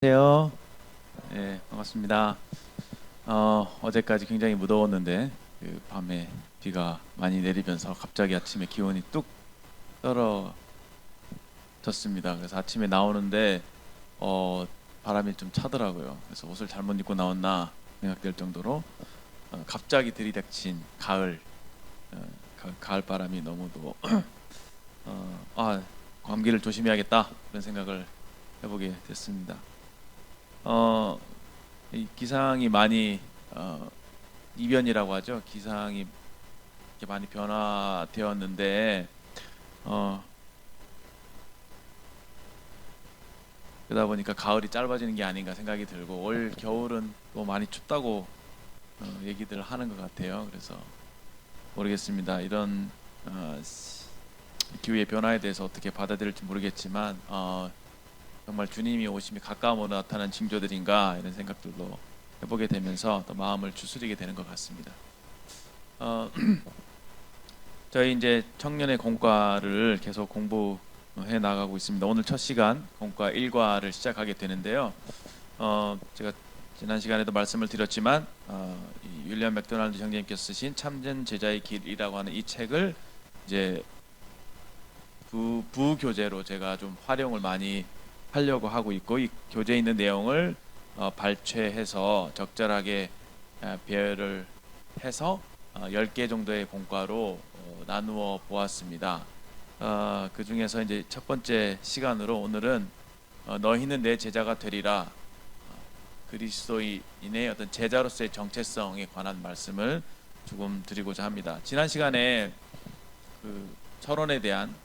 안녕하세요. 네, 반갑습니다. 어제까지 굉장히 무더웠는데 그 밤에 비가 많이 내리면서 갑자기 아침에 기온이 뚝 떨어졌습니다. 그래서 아침에 나오는데 어, 바람이 좀 차더라고요. 그래서 옷을 잘못 입고 나왔나 생각될 정도로 갑자기 들이닥친 가을 가을 바람이 너무도 감기를 조심해야겠다 그런 생각을 해보게 됐습니다. 어, 이 기상이 많이 이변이라고 하죠. 기상이 이렇게 많이 변화되었는데 어, 그러다 보니까 가을이 짧아지는 게 아닌가 생각이 들고 올 겨울은 또 많이 춥다고 얘기들 하는 것 같아요. 그래서 모르겠습니다. 이런 기후의 변화에 대해서 어떻게 받아들일지 모르겠지만 정말 주님이 오심이 가까움으로 나타난 징조들인가 이런 생각들도 해보게 되면서 또 마음을 추스리게 되는 것 같습니다. 어, 저희 이제 청년의 공과를 계속 공부해 나가고 있습니다. 오늘 첫 시간 공과 1과를 시작하게 되는데요. 제가 지난 시간에도 말씀을 드렸지만 이 윌리엄 맥도날드 형제님께서 쓰신 참된 제자의 길이라고 하는 이 책을 이제 부교재로 제가 좀 활용을 많이 하려고 하고 있고 이 교재에 있는 내용을 발췌해서 적절하게 배열을 해서 10개 정도의 공과로 나누어 보았습니다. 그 중에서 이제 첫 번째 시간으로 오늘은 너희는 내 제자가 되리라 그리스도인의 어떤 제자로서의 정체성에 관한 말씀을 조금 드리고자 합니다. 지난 시간에 그 서론에 대한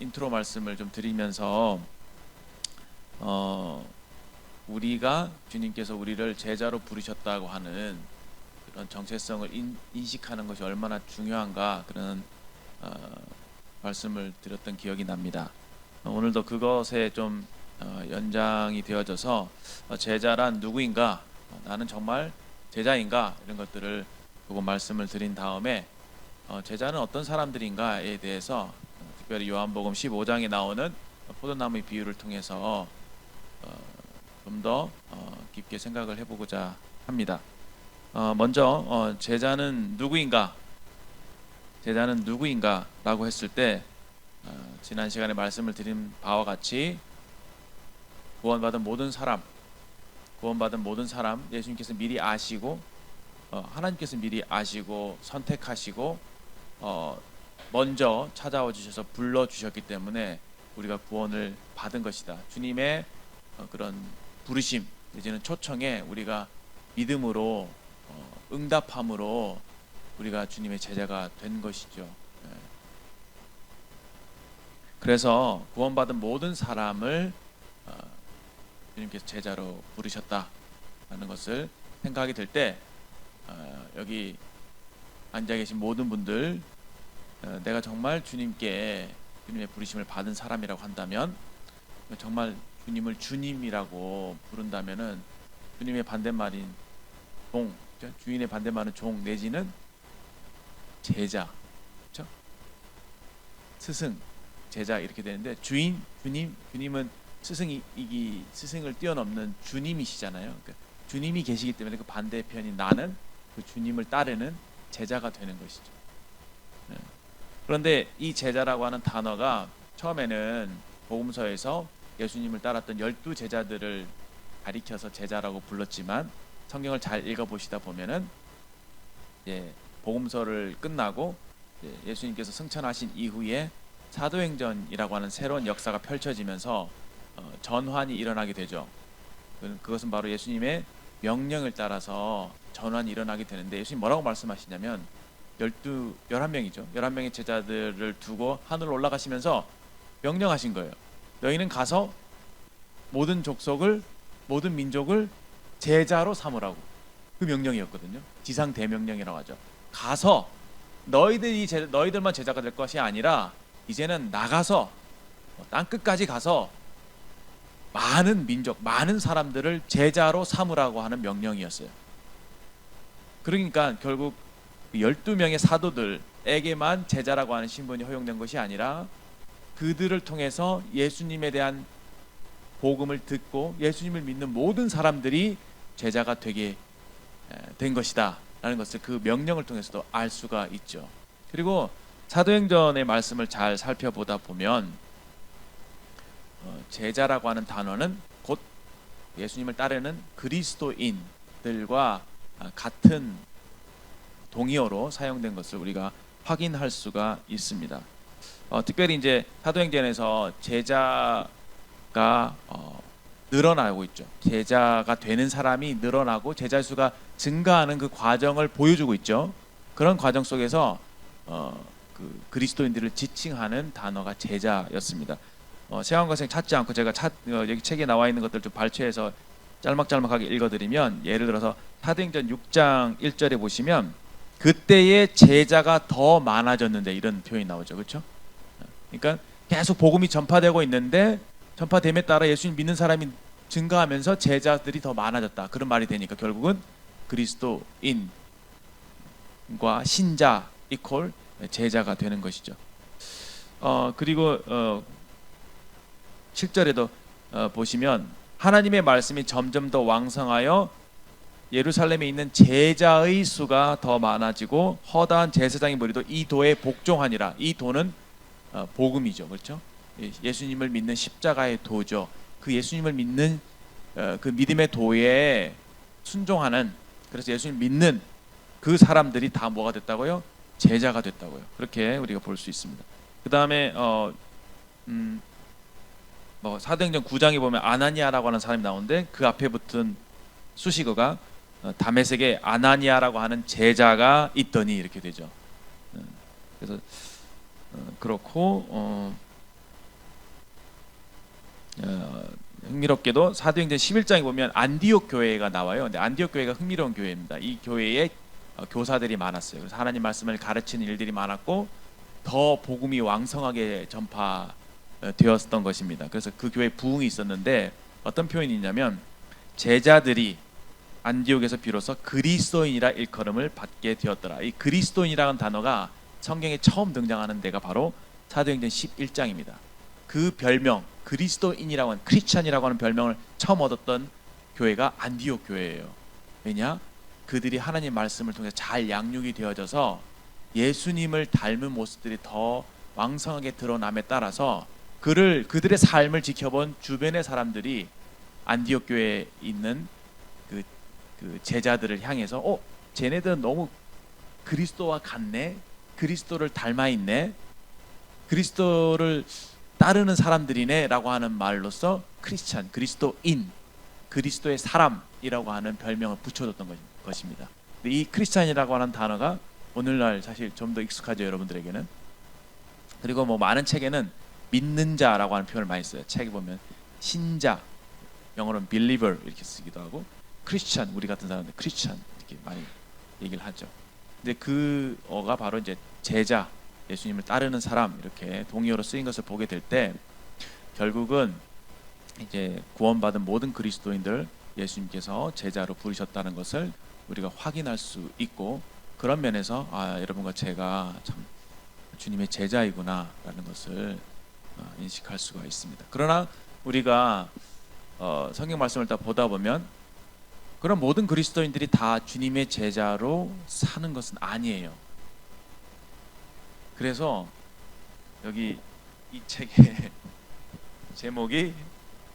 인트로 말씀을 좀 드리면서 우리가 주님께서 우리를 제자로 부르셨다고 하는 그런 정체성을 인식하는 것이 얼마나 중요한가 그런 말씀을 드렸던 기억이 납니다. 오늘도 그것에 좀 연장이 되어져서 제자란 누구인가, 나는 정말 제자인가 이런 것들을 조금 말씀을 드린 다음에 제자는 어떤 사람들인가에 대해서 특별히 요한복음 15장에 나오는 포도나무의 비유를 통해서 좀 더 깊게 생각을 해보고자 합니다. 먼저 제자는 누구인가? 제자는 누구인가라고 했을 때 지난 시간에 말씀을 드린 바와 같이 구원받은 모든 사람 예수님께서 미리 아시고 하나님께서 미리 아시고 선택하시고 먼저 찾아와 주셔서 불러 주셨기 때문에 우리가 구원을 받은 것이다. 주님의 그런 부르심 내지는 초청에 우리가 믿음으로 응답함으로 우리가 주님의 제자가 된 것이죠. 그래서 구원받은 모든 사람을 주님께서 제자로 부르셨다라는 것을 생각이 될 때 여기 앉아 계신 모든 분들 내가 정말 주님의 부르심을 받은 사람이라고 한다면 정말 주님을 주님이라고 부른다면은 주님의 반대말인 종, 그렇죠? 주인의 반대말은 종 내지는 제자, 그렇죠? 스승, 제자 이렇게 되는데 주님은 스승을 뛰어넘는 주님이시잖아요. 그러니까 주님이 계시기 때문에 그 반대편인 나는 그 주님을 따르는 제자가 되는 것이죠. 네. 그런데 이 제자라고 하는 단어가 처음에는 복음서에서 예수님을 따랐던 12제자들을 가리켜서 제자라고 불렀지만 성경을 잘 읽어보시다 보면은 복음서를 끝나고 예수님께서 승천하신 이후에 사도행전이라고 하는 새로운 역사가 펼쳐지면서 전환이 일어나게 되죠. 그것은 바로 예수님의 명령을 따라서 전환이 일어나게 되는데 예수님 뭐라고 말씀하시냐면 11명이죠. 11명의 제자들을 두고 하늘로 올라가시면서 명령하신 거예요. 너희는 가서 모든 족속을 모든 민족을 제자로 삼으라고. 그 명령이었거든요. 지상 대명령이라고 하죠. 가서 너희들만 제자가 될 것이 아니라 이제는 나가서 땅 끝까지 가서 많은 민족, 많은 사람들을 제자로 삼으라고 하는 명령이었어요. 그러니까 결국 12명의 사도들에게만 제자라고 하는 신분이 허용된 것이 아니라 그들을 통해서 예수님에 대한 복음을 듣고 예수님을 믿는 모든 사람들이 제자가 되게 된 것이다 라는 것을 그 명령을 통해서도 알 수가 있죠. 그리고 사도행전의 말씀을 잘 살펴보다 보면 제자라고 하는 단어는 곧 예수님을 따르는 그리스도인들과 같은 동의어로 사용된 것을 우리가 확인할 수가 있습니다. 특별히 이제 사도행전에서 제자가 늘어나고 있죠. 제자가 되는 사람이 늘어나고 제자 수가 증가하는 그 과정을 보여주고 있죠. 그런 과정 속에서 그 그리스도인들을 지칭하는 단어가 제자였습니다. 세왕과생 찾지 않고 제가 여기 책에 나와 있는 것들 좀 발췌해서 짤막짤막하게 읽어드리면, 예를 들어서 사도행전 6장 1절에 보시면 그때의 제자가 더 많아졌는데 이런 표현이 나오죠. 그렇죠? 그러니까 계속 복음이 전파되고 있는데 전파됨에 따라 예수님 믿는 사람이 증가하면서 제자들이 더 많아졌다, 그런 말이 되니까 결국은 그리스도인과 신자 이퀄 제자가 되는 것이죠. 그리고 7절에도 보시면 하나님의 말씀이 점점 더 왕성하여 예루살렘에 있는 제자의 수가 더 많아지고 허다한 제사장의 무리도 이 도에 복종하니라. 이 도는 복음이죠. 그렇죠? 예수님을 믿는 십자가의 도죠. 그 예수님을 믿는 그 믿음의 도에 순종하는, 그래서 예수님 믿는 그 사람들이 다 뭐가 됐다고요? 제자가 됐다고요. 그렇게 우리가 볼 수 있습니다. 그 다음에 사도행전 9장에 보면 아나니아라고 하는 사람이 나오는데 그 앞에 붙은 수식어가 다메섹에 아나니아라고 하는 제자가 있더니 이렇게 되죠. 그래서 그렇고 흥미롭게도 사도행전 11장에 보면 안디옥 교회가 나와요. 근데 안디옥 교회가 흥미로운 교회입니다. 이 교회에 교사들이 많았어요. 그래서 하나님 말씀을 가르치는 일들이 많았고 더 복음이 왕성하게 전파되었던 것입니다. 그래서 그 교회에 부흥이 있었는데 어떤 표현이 있냐면 제자들이 안디옥에서 비로소 그리스도인이라 일컬음을 받게 되었더라. 이 그리스도인이라는 단어가 성경에 처음 등장하는 데가 바로 사도행전 11장입니다. 그 별명 그리스도인이라고 하는 크리스찬이라고 하는 별명을 처음 얻었던 교회가 안디옥 교회예요. 왜냐? 그들이 하나님 말씀을 통해 잘 양육이 되어져서 예수님을 닮은 모습들이 더 왕성하게 드러남에 따라서 그들의 삶을 지켜본 주변의 사람들이 안디옥 교회에 있는 그 제자들을 향해서 쟤네들은 너무 그리스도와 같네, 그리스도를 닮아 있네, 그리스도를 따르는 사람들이네 라고 하는 말로써 크리스찬, 그리스도인, 그리스도의 사람이라고 하는 별명을 붙여줬던 것입니다. 근데 이 크리스찬이라고 하는 단어가 오늘날 사실 좀 더 익숙하죠, 여러분들에게는. 그리고 많은 책에는 믿는 자라고 하는 표현을 많이 써요. 책에 보면 신자, 영어로는 believer 이렇게 쓰기도 하고, 크리스찬, 우리 같은 사람들 크리스찬 이렇게 많이 얘기를 하죠. 근데 그 어가 바로 이제 제자, 예수님을 따르는 사람, 이렇게 동의어로 쓰인 것을 보게 될 때 결국은 이제 구원받은 모든 그리스도인들 예수님께서 제자로 부르셨다는 것을 우리가 확인할 수 있고, 그런 면에서 여러분과 제가 참 주님의 제자이구나라는 것을 인식할 수가 있습니다. 그러나 우리가 성경 말씀을 다 보다 보면 그런 모든 그리스도인들이 다 주님의 제자로 사는 것은 아니에요. 그래서 여기 이 책의 제목이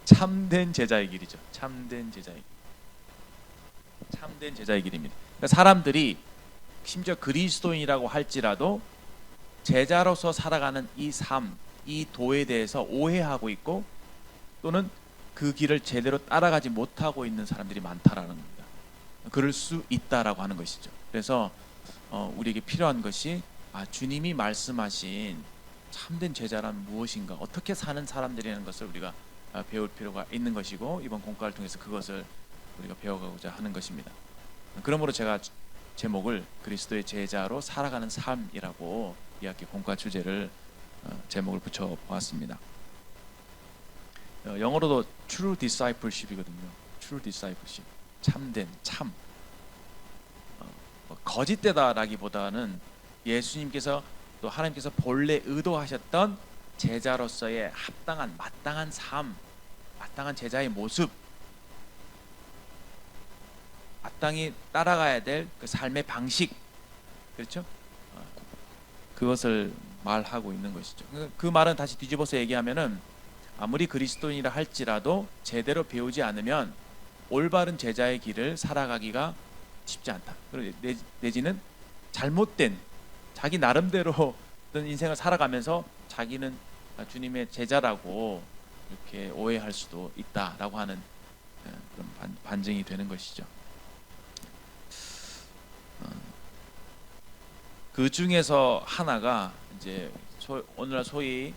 참된 제자의 길이죠. 참된 제자의 길. 참된 제자의 길입니다. 그러니까 사람들이 심지어 그리스도인이라고 할지라도 제자로서 살아가는 이 삶, 이 도에 대해서 오해하고 있고 또는 그 길을 제대로 따라가지 못하고 있는 사람들이 많다라는 겁니다. 그럴 수 있다라고 하는 것이죠. 그래서 우리에게 필요한 것이 주님이 말씀하신 참된 제자란 무엇인가, 어떻게 사는 사람들이라는 것을 우리가 배울 필요가 있는 것이고, 이번 공과를 통해서 그것을 우리가 배워가고자 하는 것입니다. 그러므로 제가 제목을 그리스도의 제자로 살아가는 삶이라고 이 학기 공과 주제를 제목을 붙여 보았습니다. 영어로도 true discipleship이거든요. true discipleship, 참된, 참. 거짓되다라기보다는 예수님께서 또 하나님께서 본래 의도하셨던 제자로서의 합당한, 마땅한 삶, 마땅한 제자의 모습, 마땅히 따라가야 될 그 삶의 방식, 그렇죠? 그것을 말하고 있는 것이죠. 그 말은 다시 뒤집어서 얘기하면은 아무리 그리스도인이라 할지라도 제대로 배우지 않으면 올바른 제자의 길을 살아가기가 쉽지 않다. 내지는 잘못된 자기 나름대로 어떤 인생을 살아가면서 자기는 주님의 제자라고 이렇게 오해할 수도 있다라고 하는 그런 반증이 되는 것이죠. 그 중에서 하나가 이제 오늘날 소위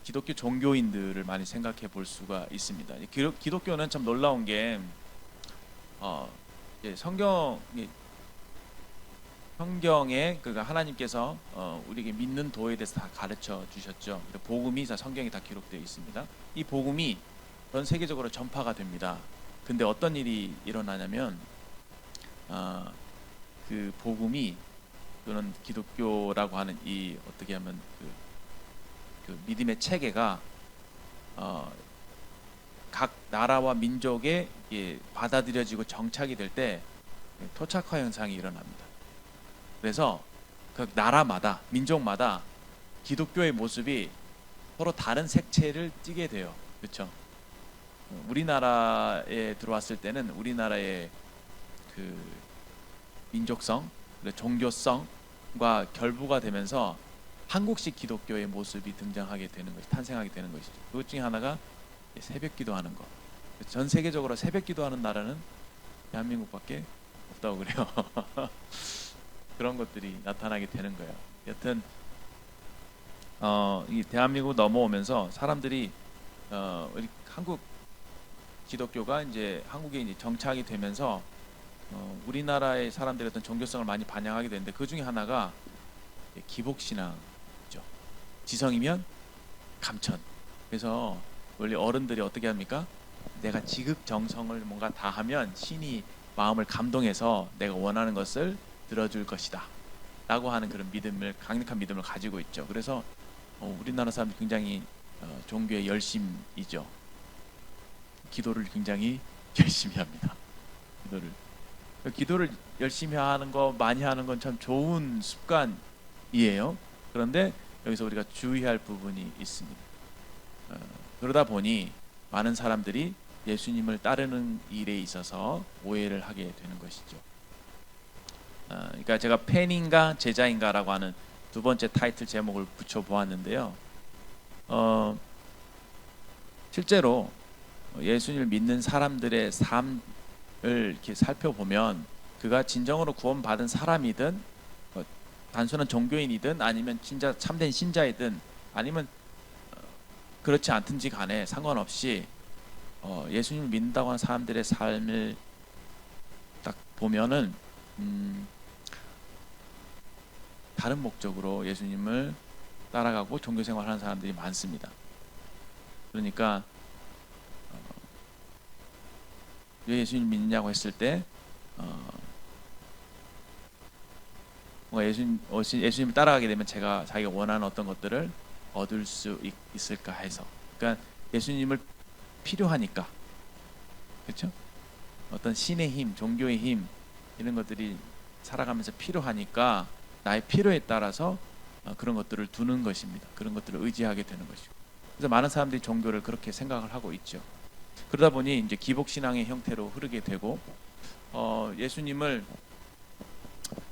기독교 종교인들을 많이 생각해 볼 수가 있습니다. 기독교는 참 놀라운 게 성경에 그가 하나님께서 우리에게 믿는 도에 대해서 다 가르쳐 주셨죠. 복음이 다 성경에 다 기록되어 있습니다. 이 복음이 전 세계적으로 전파가 됩니다. 근데 어떤 일이 일어나냐면 그 복음이 또는 기독교라고 하는 이 어떻게 하면 그 믿음의 체계가 각 나라와 민족에 받아들여지고 정착이 될 때 토착화 현상이 일어납니다. 그래서 그 나라마다 민족마다 기독교의 모습이 서로 다른 색채를 띠게 돼요. 그렇죠? 우리나라에 들어왔을 때는 우리나라의 그 민족성, 종교성과 결부가 되면서 한국식 기독교의 모습이 등장하게 되는 것이 탄생하게 되는 것이죠. 그것 중에 하나가 새벽 기도하는 것. 전 세계적으로 새벽 기도하는 나라는 대한민국밖에 없다고 그래요. 그런 것들이 나타나게 되는 거예요. 여튼 이 대한민국 넘어오면서 사람들이 우리 한국 기독교가 이제 한국에 이제 정착이 되면서 우리나라의 사람들의 어떤 종교성을 많이 반영하게 되는데 그 중에 하나가 기복신앙이죠. 지성이면 감천. 그래서 원래 어른들이 어떻게 합니까? 내가 지극정성을 뭔가 다 하면 신이 마음을 감동해서 내가 원하는 것을 들어줄 것이다 라고 하는 그런 믿음을, 강력한 믿음을 가지고 있죠. 그래서 우리나라 사람들이 굉장히 종교에 열심이죠. 기도를 굉장히 열심히 합니다. 기도를 열심히 하는 거, 많이 하는 건 참 좋은 습관이에요. 그런데 여기서 우리가 주의할 부분이 있습니다. 그러다 보니 많은 사람들이 예수님을 따르는 일에 있어서 오해를 하게 되는 것이죠. 그러니까 제가 팬인가 제자인가라고 하는 두 번째 타이틀 제목을 붙여 보았는데요. 실제로 예수님을 믿는 사람들의 삶을 이렇게 살펴보면 그가 진정으로 구원받은 사람이든 단순한 종교인이든 아니면 진짜 참된 신자이든 아니면 그렇지 않든지 간에 상관없이 예수님을 믿는다고 하는 사람들의 삶을 딱 보면은 다른 목적으로 예수님을 따라가고 종교생활하는 사람들이 많습니다. 그러니까 왜 예수님 믿느냐고 했을 때 예수님을 따라가게 되면 자기가 원하는 어떤 것들을 얻을 수 있을까 해서, 그러니까 예수님을 필요하니까, 그렇죠? 어떤 신의 힘, 종교의 힘 이런 것들이 살아가면서 필요하니까 나의 필요에 따라서 그런 것들을 두는 것입니다. 그런 것들을 의지하게 되는 것이고, 그래서 많은 사람들이 종교를 그렇게 생각을 하고 있죠. 그러다 보니 이제 기복신앙의 형태로 흐르게 되고 예수님을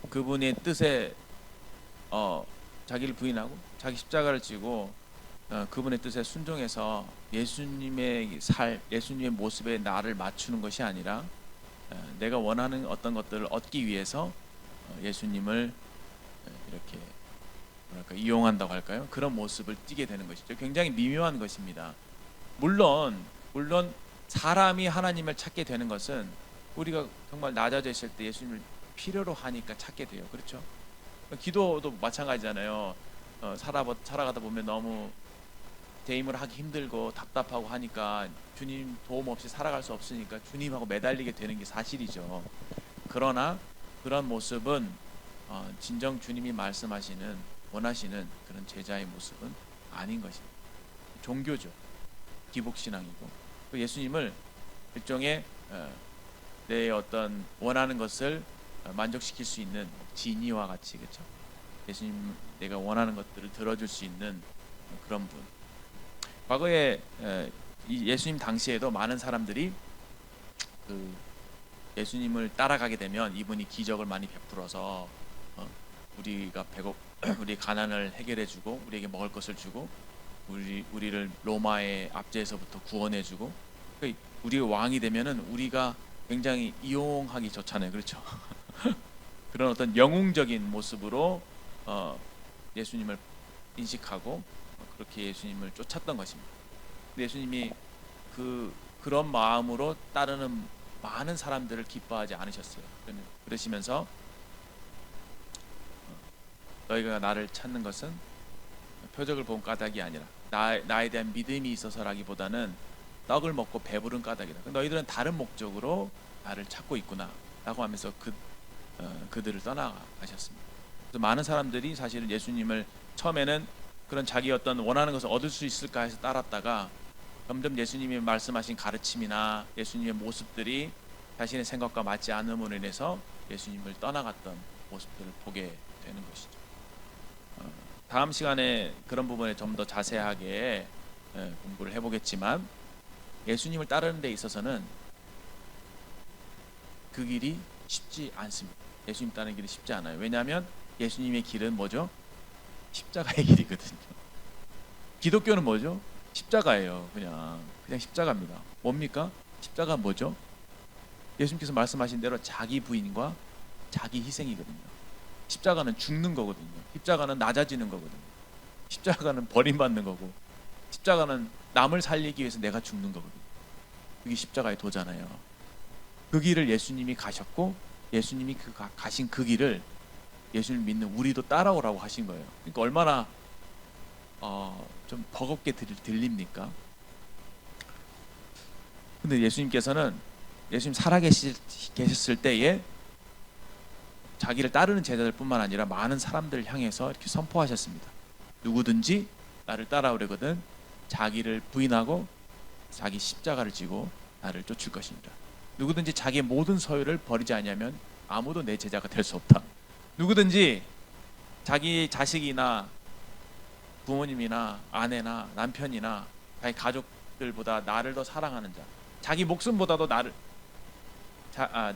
그분의 뜻에 자기를 부인하고 자기 십자가를 지고 그분의 뜻에 순종해서 예수님의 예수님의 모습에 나를 맞추는 것이 아니라 내가 원하는 어떤 것들을 얻기 위해서 예수님을 이렇게 뭐랄까 이용한다고 할까요? 그런 모습을 띠게 되는 것이죠. 굉장히 미묘한 것입니다. 물론 사람이 하나님을 찾게 되는 것은 우리가 정말 낮아져 있을 때 예수님을 필요로 하니까 찾게 돼요. 그렇죠? 기도도 마찬가지잖아요. 살아가다 보면 너무 대임을 하기 힘들고 답답하고 하니까 주님 도움 없이 살아갈 수 없으니까 주님하고 매달리게 되는 게 사실이죠. 그러나 그런 모습은 진정 주님이 말씀하시는 원하시는 그런 제자의 모습은 아닌 것입니다. 종교죠. 기복신앙이고 또 예수님을 일종의 내 어떤 원하는 것을 만족시킬 수 있는 지니와 같이, 그렇죠? 예수님 내가 원하는 것들을 들어줄 수 있는 그런 분. 과거에 이 예수님 당시에도 많은 사람들이 그 예수님을 따라가게 되면 이분이 기적을 많이 베풀어서 우리가 우리 가난을 해결해주고 우리에게 먹을 것을 주고 우리를 로마의 압제에서부터 구원해주고, 그러니까 우리가 왕이 되면은 우리가 굉장히 이용하기 좋잖아요, 그렇죠? 그런 어떤 영웅적인 모습으로 예수님을 인식하고 그렇게 예수님을 쫓았던 것입니다. 근데 예수님이 그런 마음으로 따르는 많은 사람들을 기뻐하지 않으셨어요. 그러시면서 너희가 나를 찾는 것은 표적을 본 까닭이 아니라 나에 대한 믿음이 있어서라기보다는 떡을 먹고 배부른 까닭이다. 너희들은 다른 목적으로 나를 찾고 있구나 라고 하면서 그들을 떠나가셨습니다. 그래서 많은 사람들이 사실은 예수님을 처음에는 그런 자기 어떤 원하는 것을 얻을 수 있을까 해서 따랐다가 점점 예수님이 말씀하신 가르침이나 예수님의 모습들이 자신의 생각과 맞지 않음으로 인해서 예수님을 떠나갔던 모습들을 보게 되는 것이죠. 다음 시간에 그런 부분에 좀 더 자세하게 공부를 해보겠지만, 예수님을 따르는 데 있어서는 그 길이 쉽지 않습니다. 예수님 따르는 길이 쉽지 않아요. 왜냐하면 예수님의 길은 뭐죠? 십자가의 길이거든요. 기독교는 뭐죠? 십자가예요. 그냥 십자가입니다. 뭡니까? 십자가 뭐죠? 예수님께서 말씀하신 대로 자기 부인과 자기 희생이거든요. 십자가는 죽는 거거든요. 십자가는 낮아지는 거거든요. 십자가는 버림받는 거고, 십자가는 남을 살리기 위해서 내가 죽는 거거든요. 그게 십자가의 도잖아요. 그 길을 예수님이 가셨고, 예수님이 가신 그 길을 예수님 믿는 우리도 따라오라고 하신 거예요. 그러니까 얼마나 좀 버겁게 들립니까? 근데 예수님께서는 예수님 살아계셨을 때에 자기를 따르는 제자들 뿐만 아니라 많은 사람들을 향해서 이렇게 선포하셨습니다. 누구든지 나를 따라오려거든 자기를 부인하고 자기 십자가를 지고 나를 쫓을 것입니다. 누구든지 자기의 모든 소유를 버리지 않으면 아무도 내 제자가 될 수 없다. 누구든지 자기 자식이나 부모님이나 아내나 남편이나 자기 가족들보다 나를 더 사랑하는 자, 자기 목숨보다도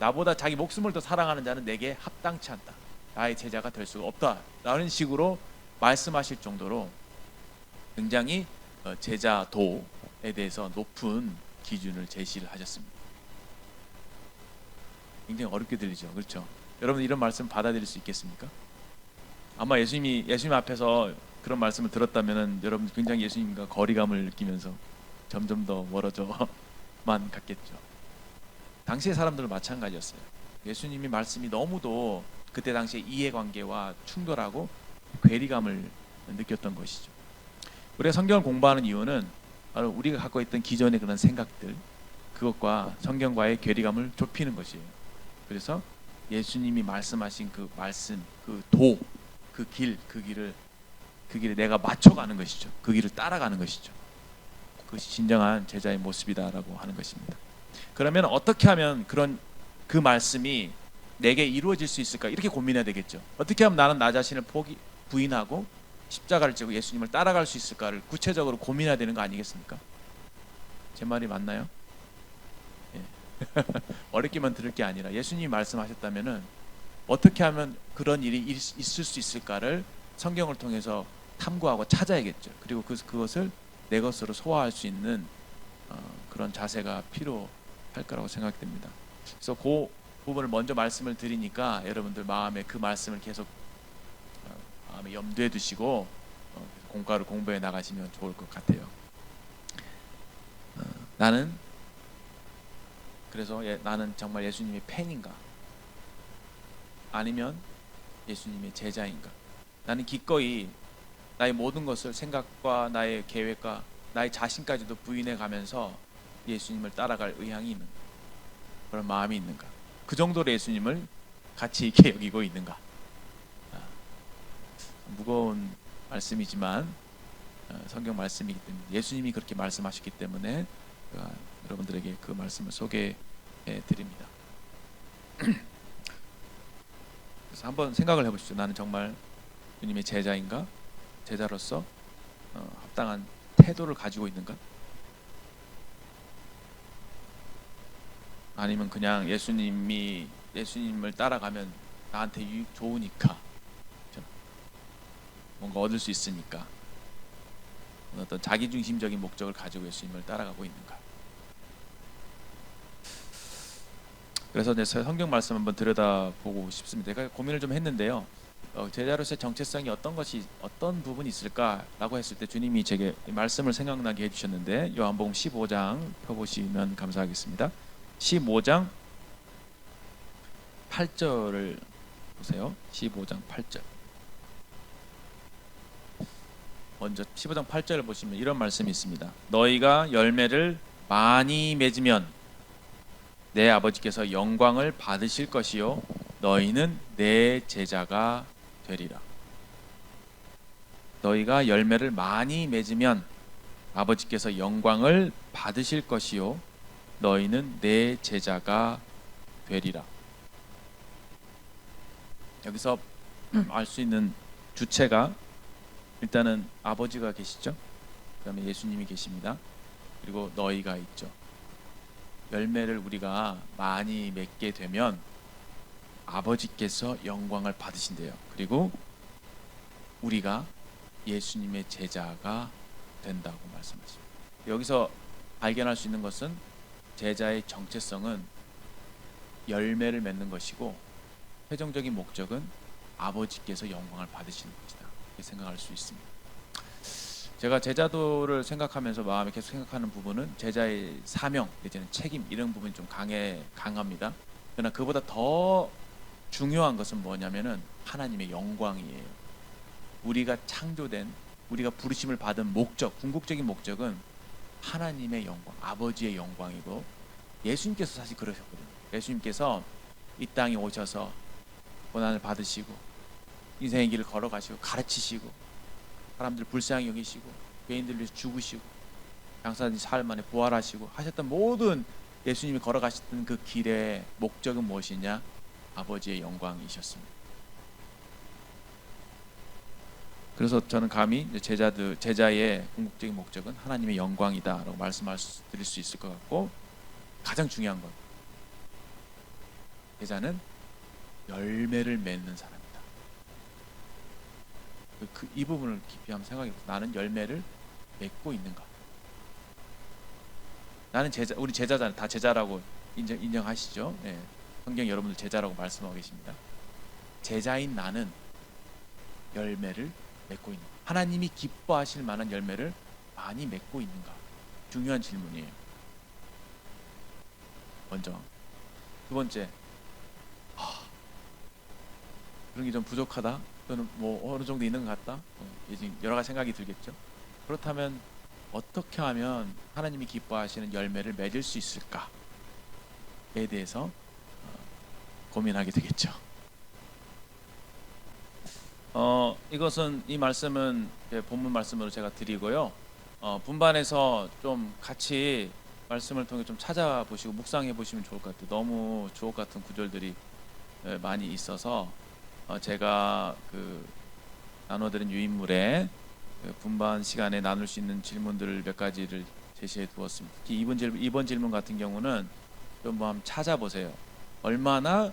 나보다 자기 목숨을 더 사랑하는 자는 내게 합당치 않다. 나의 제자가 될 수가 없다. 라는 식으로 말씀하실 정도로 굉장히 제자도에 대해서 높은 기준을 제시를 하셨습니다. 굉장히 어렵게 들리죠, 그렇죠? 여러분 이런 말씀 받아들일 수 있겠습니까? 아마 예수님 앞에서 그런 말씀을 들었다면은 여러분 굉장히 예수님과 거리감을 느끼면서 점점 더 멀어져만 갔겠죠. 당시의 사람들은 마찬가지였어요. 예수님이 말씀이 너무도 그때 당시의 이해관계와 충돌하고 괴리감을 느꼈던 것이죠. 우리가 성경을 공부하는 이유는 바로 우리가 갖고 있던 기존의 그런 생각들, 그것과 성경과의 괴리감을 좁히는 것이에요. 그래서 예수님이 말씀하신 그 말씀, 그 길에 내가 맞춰가는 것이죠. 그 길을 따라가는 것이죠. 그것이 진정한 제자의 모습이다라고 하는 것입니다. 그러면 어떻게 하면 그 말씀이 내게 이루어질 수 있을까? 이렇게 고민해야 되겠죠. 어떻게 하면 나는 나 자신을 부인하고 십자가를 지고 예수님을 따라갈 수 있을까를 구체적으로 고민해야 되는 거 아니겠습니까? 제 말이 맞나요? 예. 어렵게만 들을 게 아니라 예수님이 말씀하셨다면은 어떻게 하면 그런 일이 있을 수 있을까를 성경을 통해서 탐구하고 찾아야겠죠. 그리고 그것을 내 것으로 소화할 수 있는 그런 자세가 필요할 거라고 생각됩니다. 그래서 그 부분을 먼저 말씀을 드리니까 여러분들 마음에 그 말씀을 계속 마음에 염두에 두시고 공과를 공부해 나가시면 좋을 것 같아요. 나는 정말 예수님의 팬인가? 아니면 예수님의 제자인가? 나는 기꺼이 나의 모든 것을 생각과 나의 계획과 나의 자신까지도 부인해 가면서 예수님을 따라갈 의향이 있는가? 그런 마음이 있는가? 그 정도로 예수님을 가치 있게 여기고 있는가? 무거운 말씀이지만 성경 말씀이기 때문에 예수님이 그렇게 말씀하셨기 때문에 여러분들에게 그 말씀을 소개해 드립니다. 그래서 한번 생각을 해보시죠. 나는 정말 주님의 제자인가? 제자로서 합당한 태도를 가지고 있는가? 아니면 그냥 예수님을 따라가면 나한테 좋으니까, 그렇죠? 뭔가 얻을 수 있으니까 어떤 자기중심적인 목적을 가지고 예수님을 따라가고 있는가? 그래서 이제 성경 말씀 한번 들여다보고 싶습니다. 제가 고민을 좀 했는데요. 제자로서의 정체성이 어떤 부분이 있을까라고 했을 때 주님이 제게 말씀을 생각나게 해주셨는데 요한복음 15장 펴보시면 감사하겠습니다. 15장 8절을 보세요. 15장 8절. 먼저 15장 8절을 보시면 이런 말씀이 있습니다. 너희가 열매를 많이 맺으면 내 아버지께서 영광을 받으실 것이요 너희는 내 제자가 되리라. 너희가 열매를 많이 맺으면 아버지께서 영광을 받으실 것이요 너희는 내 제자가 되리라. 여기서 알 수 있는 주체가 일단은 아버지가 계시죠. 그 다음에 예수님이 계십니다. 그리고 너희가 있죠. 열매를 우리가 많이 맺게 되면 아버지께서 영광을 받으신대요. 그리고 우리가 예수님의 제자가 된다고 말씀하십니다. 여기서 발견할 수 있는 것은 제자의 정체성은 열매를 맺는 것이고 최종적인 목적은 아버지께서 영광을 받으시는 것이다. 이렇게 생각할 수 있습니다. 제가 제자도를 생각하면서 마음에 계속 생각하는 부분은 제자의 사명 내지는 책임 이런 부분이 좀 강합니다. 그러나 그보다 더 중요한 것은 뭐냐면은 하나님의 영광이에요. 우리가 창조된 우리가 부르심을 받은 목적, 궁극적인 목적은 하나님의 영광, 아버지의 영광이고 예수님께서 사실 그러셨거든요. 예수님께서 이 땅에 오셔서 고난을 받으시고 인생의 길을 걸어가시고 가르치시고 사람들 불쌍히 여기시고 죄인들을 위해서 죽으시고 장사된 사흘 만에 부활하시고 하셨던 모든 예수님이 걸어가셨던 그 길의 목적은 무엇이냐? 아버지의 영광이셨습니다. 그래서 저는 감히 제자의 궁극적인 목적은 하나님의 영광이다라고 말씀드릴 수 있을 것 같고 가장 중요한 건 제자는 열매를 맺는 사람이다. 이 부분을 깊이 한번 생각해보세요. 나는 열매를 맺고 있는가? 나는 우리 제자잖아요. 다 제자라고 인정하시죠? 네. 성경 여러분들 제자라고 말씀하고 계십니다. 제자인 나는 열매를 맺고 있는가? 하나님이 기뻐하실 만한 열매를 많이 맺고 있는가? 중요한 질문이에요. 먼저. 두 번째, 그런 게 좀 부족하다? 또는 뭐 어느 정도 있는 것 같다? 이제 여러 가지 생각이 들겠죠. 그렇다면 어떻게 하면 하나님이 기뻐하시는 열매를 맺을 수 있을까에 대해서 고민하게 되겠죠. 이것은 이 말씀은 본문 말씀으로 제가 드리고요. 분반에서 좀 같이 말씀을 통해 좀 찾아보시고 묵상해 보시면 좋을 것 같아요. 너무 주옥 같은 구절들이 많이 있어서 제가 나눠드린 유인물에 분반 시간에 나눌 수 있는 질문들을 몇 가지를 제시해 두었습니다. 특히 이번 질문 같은 경우는 좀 한번 찾아보세요. 얼마나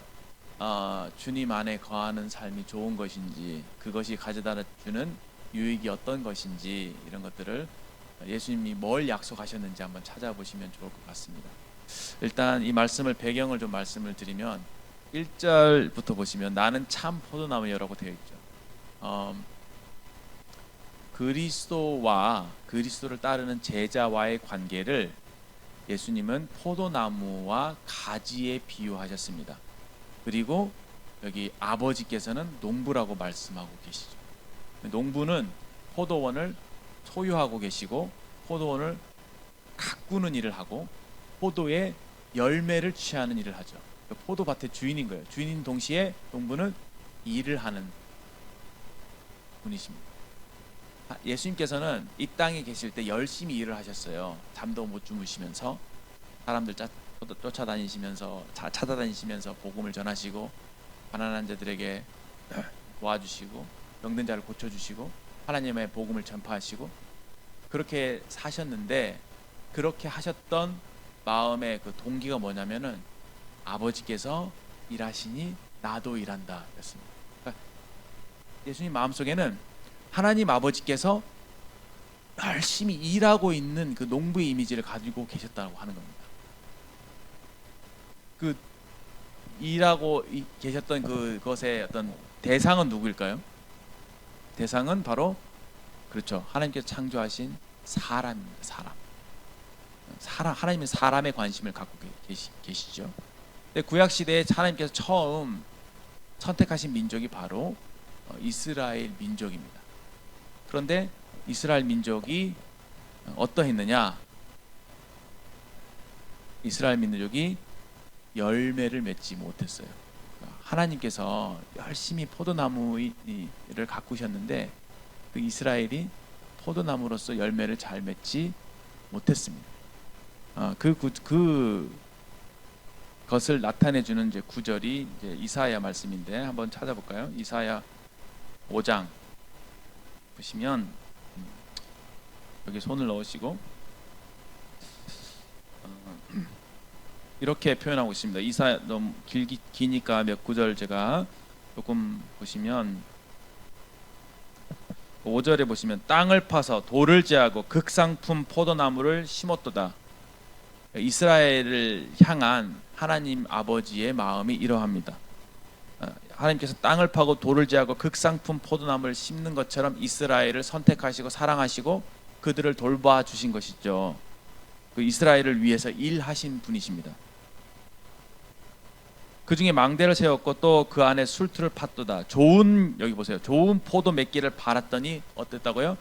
주님 안에 거하는 삶이 좋은 것인지, 그것이 가져다 주는 유익이 어떤 것인지, 이런 것들을 예수님이 뭘 약속하셨는지 한번 찾아보시면 좋을 것 같습니다. 일단 이 말씀을 배경을 좀 말씀을 드리면 1절부터 보시면 나는 참 포도나무여라고 되어 있죠. 그리스도를 따르는 제자와의 관계를 예수님은 포도나무와 가지에 비유하셨습니다. 그리고 여기 아버지께서는 농부라고 말씀하고 계시죠. 농부는 포도원을 소유하고 계시고 포도원을 가꾸는 일을 하고 포도의 열매를 취하는 일을 하죠. 포도밭의 주인인 거예요. 주인인 동시에 농부는 일을 하는 분이십니다. 예수님께서는 이 땅에 계실 때 열심히 일을 하셨어요. 잠도 못 주무시면서 사람들 쫓아다니시면서 찾아다니시면서 복음을 전하시고 가난한 자들에게 도와주시고 병든 자를 고쳐주시고 하나님의 복음을 전파하시고 그렇게 사셨는데, 그렇게 하셨던 마음의 그 동기가 뭐냐면은 아버지께서 일하시니 나도 일한다 였습니다. 그러니까 예수님 마음속에는 하나님 아버지께서 열심히 일하고 있는 그 농부의 이미지를 가지고 계셨다고 하는 겁니다. 그 일하고 계셨던 그것의 어떤 대상은 누구일까요? 대상은 바로, 그렇죠, 하나님께서 창조하신 사람입니다. 하나님은 사람에 관심을 갖고 계시죠. 근데 구약 시대에 하나님께서 처음 선택하신 민족이 바로 이스라엘 민족입니다. 그런데 이스라엘 민족이 어떠했느냐? 이스라엘 민족이 열매를 맺지 못했어요. 하나님께서 열심히 포도나무를 가꾸셨는데 그 이스라엘이 포도나무로서 열매를 잘 맺지 못했습니다. 그것을 나타내주는 이제 구절이 이제 이사야 말씀인데 한번 찾아볼까요? 이사야 5장 보시면 여기 손을 넣으시고 이렇게 표현하고 있습니다. 이사야 너무 기니까 몇 구절 제가 조금 보시면 5절에 보시면 땅을 파서 돌을 제하고 극상품 포도나무를 심었도다. 이스라엘을 향한 하나님 아버지의 마음이 이러합니다. 하나님께서 땅을 파고 돌을 제하고 극상품 포도나무를 심는 것처럼 이스라엘을 선택하시고 사랑하시고 그들을 돌봐 주신 것이죠. 그 이스라엘을 위해서 일하신 분이십니다. 그 중에 망대를 세웠고 또 그 안에 술틀을 팠도다. 여기 보세요. 좋은 포도 맺기를 바랐더니 어땠다고요?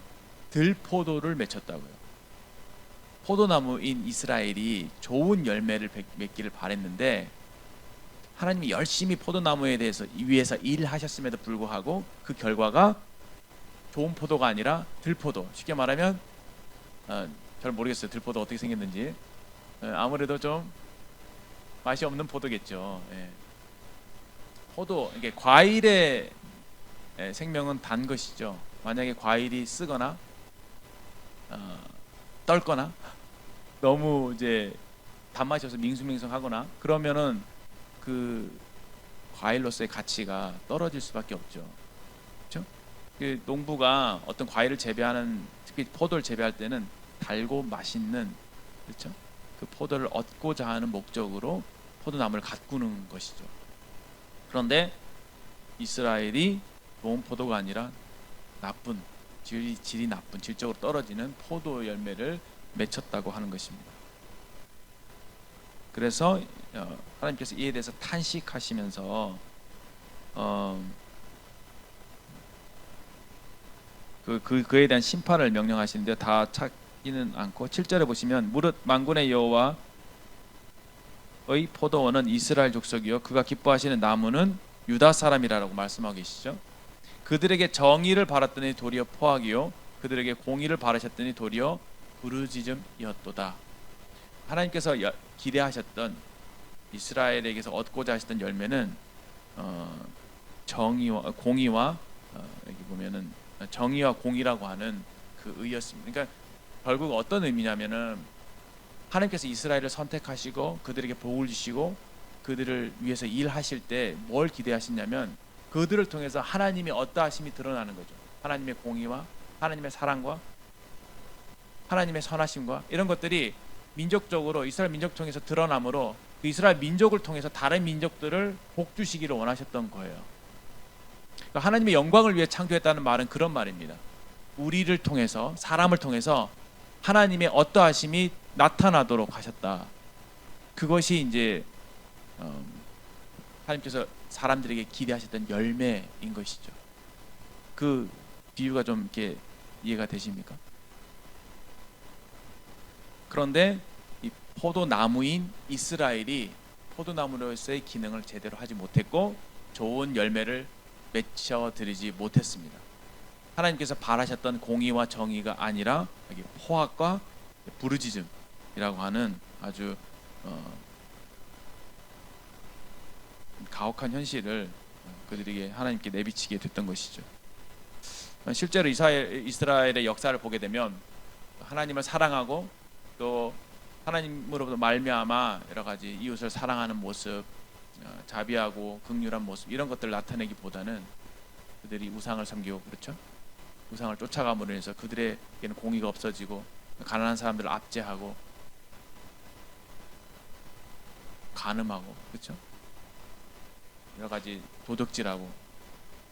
들포도를 맺혔다고요. 포도나무인 이스라엘이 좋은 열매를 맺기를 바랬는데 하나님이 열심히 포도나무에 대해서 위해서 일하셨음에도 불구하고 그 결과가 좋은 포도가 아니라 들포도. 쉽게 말하면 잘 모르겠어요. 들포도 어떻게 생겼는지. 아무래도 좀 맛이 없는 포도겠죠. 포도, 이게 과일의 생명은 단 것이죠. 만약에 과일이 쓰거나 떨거나 너무 이제 단맛이 없어 밍숭밍숭하거나 그러면은 그 과일로서의 가치가 떨어질 수밖에 없죠. 그렇죠? 그 농부가 어떤 과일을 재배하는, 특히 포도를 재배할 때는 달고 맛있는, 그렇죠? 그 포도를 얻고자 하는 목적으로 포도나무를 가꾸는 것이죠. 그런데 이스라엘이 좋은 포도가 아니라 나쁜, 질이 나쁜, 질적으로 떨어지는 포도 열매를 맺혔다고 하는 것입니다. 그래서 하나님께서 이에 대해서 탄식하시면서 그에 대한 심판을 명령하시는데 다 찾기는 않고 7절에 보시면 무릇 만군의 여호와의 포도원은 이스라엘 족속이요 그가 기뻐하시는 나무는 유다 사람이라고 말씀하고 계시죠. 그들에게 정의를 바랐더니 도리어 포악이요 그들에게 공의를 바라셨더니 도리어 부르짖음이었도다. 하나님께서 기대하셨던 이스라엘에게서 얻고자 하셨던 열매는 정의와 공의와 여기 보면은 정의와 공의라고 하는 그 의였습니다. 그러니까 결국 어떤 의미냐면은 하나님께서 이스라엘을 선택하시고 그들에게 복을 주시고 그들을 위해서 일하실 때 뭘 기대하시냐면 그들을 통해서 하나님의 어떠하심이 드러나는 거죠. 하나님의 공의와 하나님의 사랑과 하나님의 선하심과 이런 것들이 민족적으로 이스라엘 민족 통해서 드러나므로 그 이스라엘 민족을 통해서 다른 민족들을 복 주시기를 원하셨던 거예요. 그러니까 하나님의 영광을 위해 창조했다는 말은 그런 말입니다. 우리를 통해서, 사람을 통해서 하나님의 어떠하심이 나타나도록 하셨다. 그것이 이제 하나님께서 사람들에게 기대하셨던 열매인 것이죠. 그 비유가 좀 이렇게 이해가 되십니까? 그런데 이 포도나무인 이스라엘이 포도나무로서의 기능을 제대로 하지 못했고 좋은 열매를 맺혀드리지 못했습니다. 하나님께서 바라셨던 공의와 정의가 아니라 여기 포악과 부르짖음이라고 하는 아주 가혹한 현실을 그들에게 하나님께 내비치게 됐던 것이죠. 실제로 이스라엘의 역사를 보게 되면 하나님을 사랑하고 또 하나님으로부터 말미암아 여러 가지 이웃을 사랑하는 모습, 자비하고 긍휼한 모습 이런 것들을 나타내기보다는 그들이 우상을 섬기고 그렇죠. 우상을 쫓아감으로 인해서 그들에게는 공의가 없어지고 가난한 사람들을 압제하고 간음하고 그렇죠. 여러 가지 도둑질하고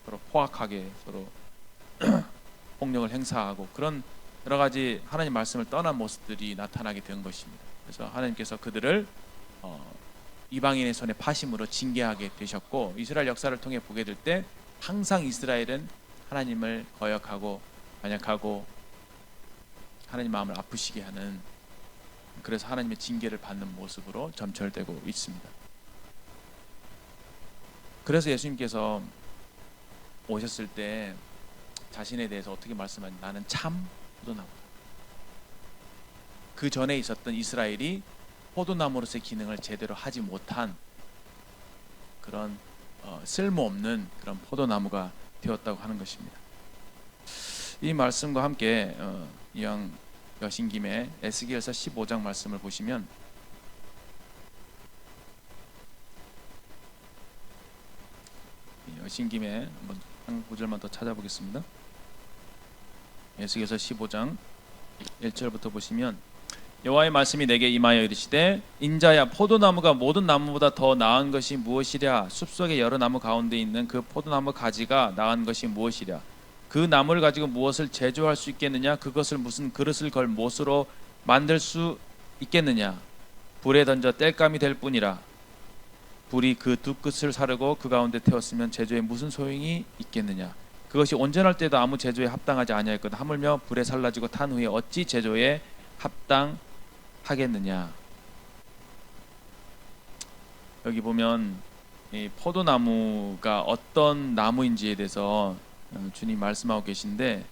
서로 포악하게 서로 폭력을 행사하고 그런 여러 가지 하나님 말씀을 떠난 모습들이 나타나게 된 것입니다. 그래서 하나님께서 그들을 이방인의 손에 파심으로 징계하게 되셨고 이스라엘 역사를 통해 보게 될 때 항상 이스라엘은 하나님을 거역하고 반역하고 하나님 마음을 아프시게 하는 그래서 하나님의 징계를 받는 모습으로 점철되고 있습니다. 그래서 예수님께서 오셨을 때 자신에 대해서 어떻게 말씀하냐 나는 참 포도나무다. 그 전에 있었던 이스라엘이 포도나무로서의 기능을 제대로 하지 못한 그런 쓸모없는 그런 포도나무가 되었다고 하는 것입니다. 이 말씀과 함께 이왕 여신 김에 에스겔서 15장 말씀을 보시면 여신 김에 한번 한 구절만 더 찾아보겠습니다. 에스겔서 15장 1절부터 보시면 여호와의 말씀이 내게 임하여 이르시되 인자야 포도나무가 모든 나무보다 더 나은 것이 무엇이랴 숲속의 여러 나무 가운데 있는 그 포도나무 가지가 나은 것이 무엇이랴 그 나무를 가지고 무엇을 제조할 수 있겠느냐 그것을 무슨 그릇을 걸 못으로 만들 수 있겠느냐 불에 던져 땔감이 될 뿐이라 불이 그 두 끝을 사르고 그 가운데 태웠으면 제조에 무슨 소용이 있겠느냐 그것이 온전할 때도 아무 제조에 합당하지 아니하였거든 하물며 불에 살라지고 탄 후에 어찌 제조에 합당하겠느냐. 여기 보면 이 포도나무가 어떤 나무인지에 대해서 주님 말씀하고 계신데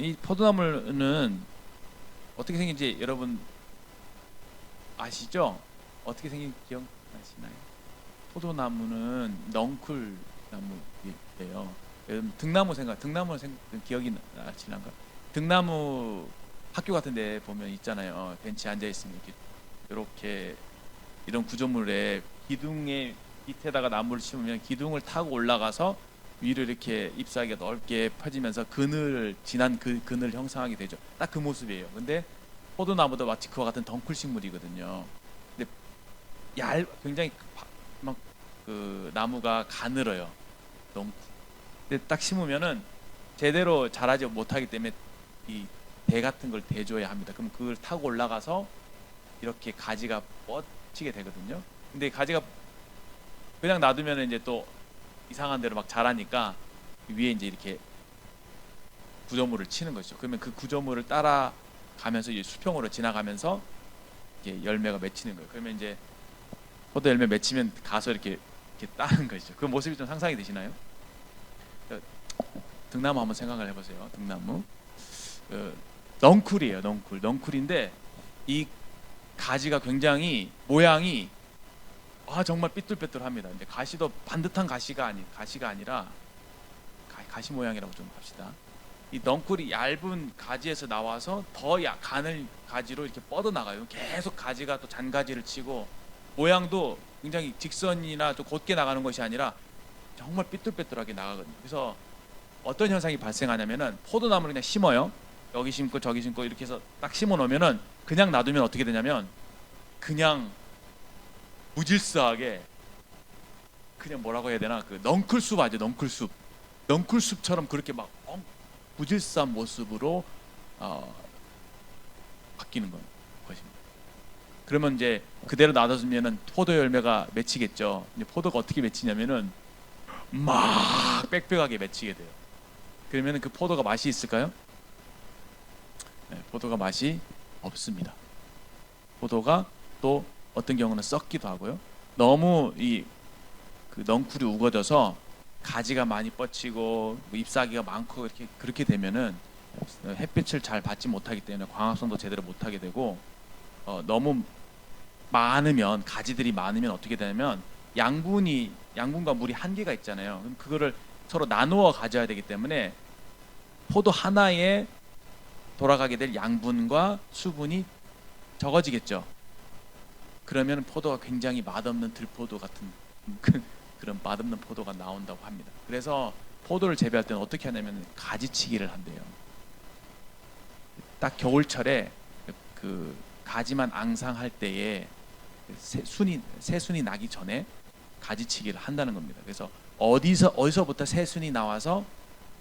이 포도나무는 어떻게 생긴지 여러분 아시죠? 어떻게 생긴 기억나시나요? 포도나무는 넝쿨나무예요. 등나무 기억이 나시나요? 등나무 학교 같은데 보면 있잖아요. 벤치 앉아 있으면 이렇게 이런 구조물에 기둥의 밑에다가 나무를 심으면 기둥을 타고 올라가서 위로 이렇게 잎사귀가 넓게 펴지면서 진한 그늘 형성하게 되죠. 딱 그 모습이에요. 근데 포도나무도 마치 그와 같은 덩쿨 식물이거든요. 근데 굉장히 막 그 나무가 가늘어요. 덩쿨. 근데 딱 심으면은 제대로 자라지 못하기 때문에 이 대 같은 걸 대줘야 합니다. 그럼 그걸 타고 올라가서 이렇게 가지가 뻗치게 되거든요. 근데 가지가 그냥 놔두면 이제 또 이상한 대로 막 자라니까 위에 이제 이렇게 구조물을 치는 거죠. 그러면 그 구조물을 따라가면서 이제 수평으로 지나가면서 이렇게 열매가 맺히는 거예요. 그러면 이제 포도 열매 맺히면 가서 이렇게 따는 거죠. 그 모습이 좀 상상이 되시나요? 등나무 한번 생각을 해보세요. 등나무. 넝쿨이에요. 넝쿨인데 이 가지가 굉장히 모양이 정말 삐뚤빼뚤합니다. 근데 가시도 반듯한 가시가 아니라 가시 모양이라고 좀 합시다. 이 넝쿨이 얇은 가지에서 나와서 더 가늘 가지로 이렇게 뻗어 나가요. 계속 가지가 또 잔가지를 치고 모양도 굉장히 직선이나 또 곧게 나가는 것이 아니라 정말 삐뚤빼뚤하게 나가거든요. 그래서 어떤 현상이 발생하냐면은 포도나무를 그냥 심어요. 여기 심고 저기 심고 이렇게 해서 딱 심어 놓으면은 그냥 놔두면 어떻게 되냐면 그냥 무질서하게 그냥 뭐라고 해야 되나 그 넝쿨숲 아죠. 넝쿨숲처럼 그렇게 막 무질서한 모습으로 바뀌는 것입니다. 그러면 이제 그대로 놔둬주면은 포도 열매가 맺히겠죠. 근데 포도가 어떻게 맺히냐면은 막 빽빽하게 맺히게 돼요. 그러면 그 포도가 맛이 있을까요? 네, 포도가 맛이 없습니다. 포도가 또 어떤 경우는 썩기도 하고요. 너무 그 넝쿨이 우거져서 가지가 많이 뻗치고 뭐 잎사귀가 많고 그렇게 되면은 햇빛을 잘 받지 못하기 때문에 광합성도 제대로 못하게 되고, 너무 많으면, 가지들이 많으면 어떻게 되냐면 양분과 물이 한계가 있잖아요. 그럼 그거를 서로 나누어 가져야 되기 때문에 포도 하나에 돌아가게 될 양분과 수분이 적어지겠죠. 그러면 포도가 굉장히 맛없는 들포도 같은 그런 맛없는 포도가 나온다고 합니다. 그래서 포도를 재배할 때는 어떻게 하냐면 가지치기를 한대요. 딱 겨울철에 그 가지만 앙상할 때에 새순이 나기 전에 가지치기를 한다는 겁니다. 그래서 어디서부터 새순이 나와서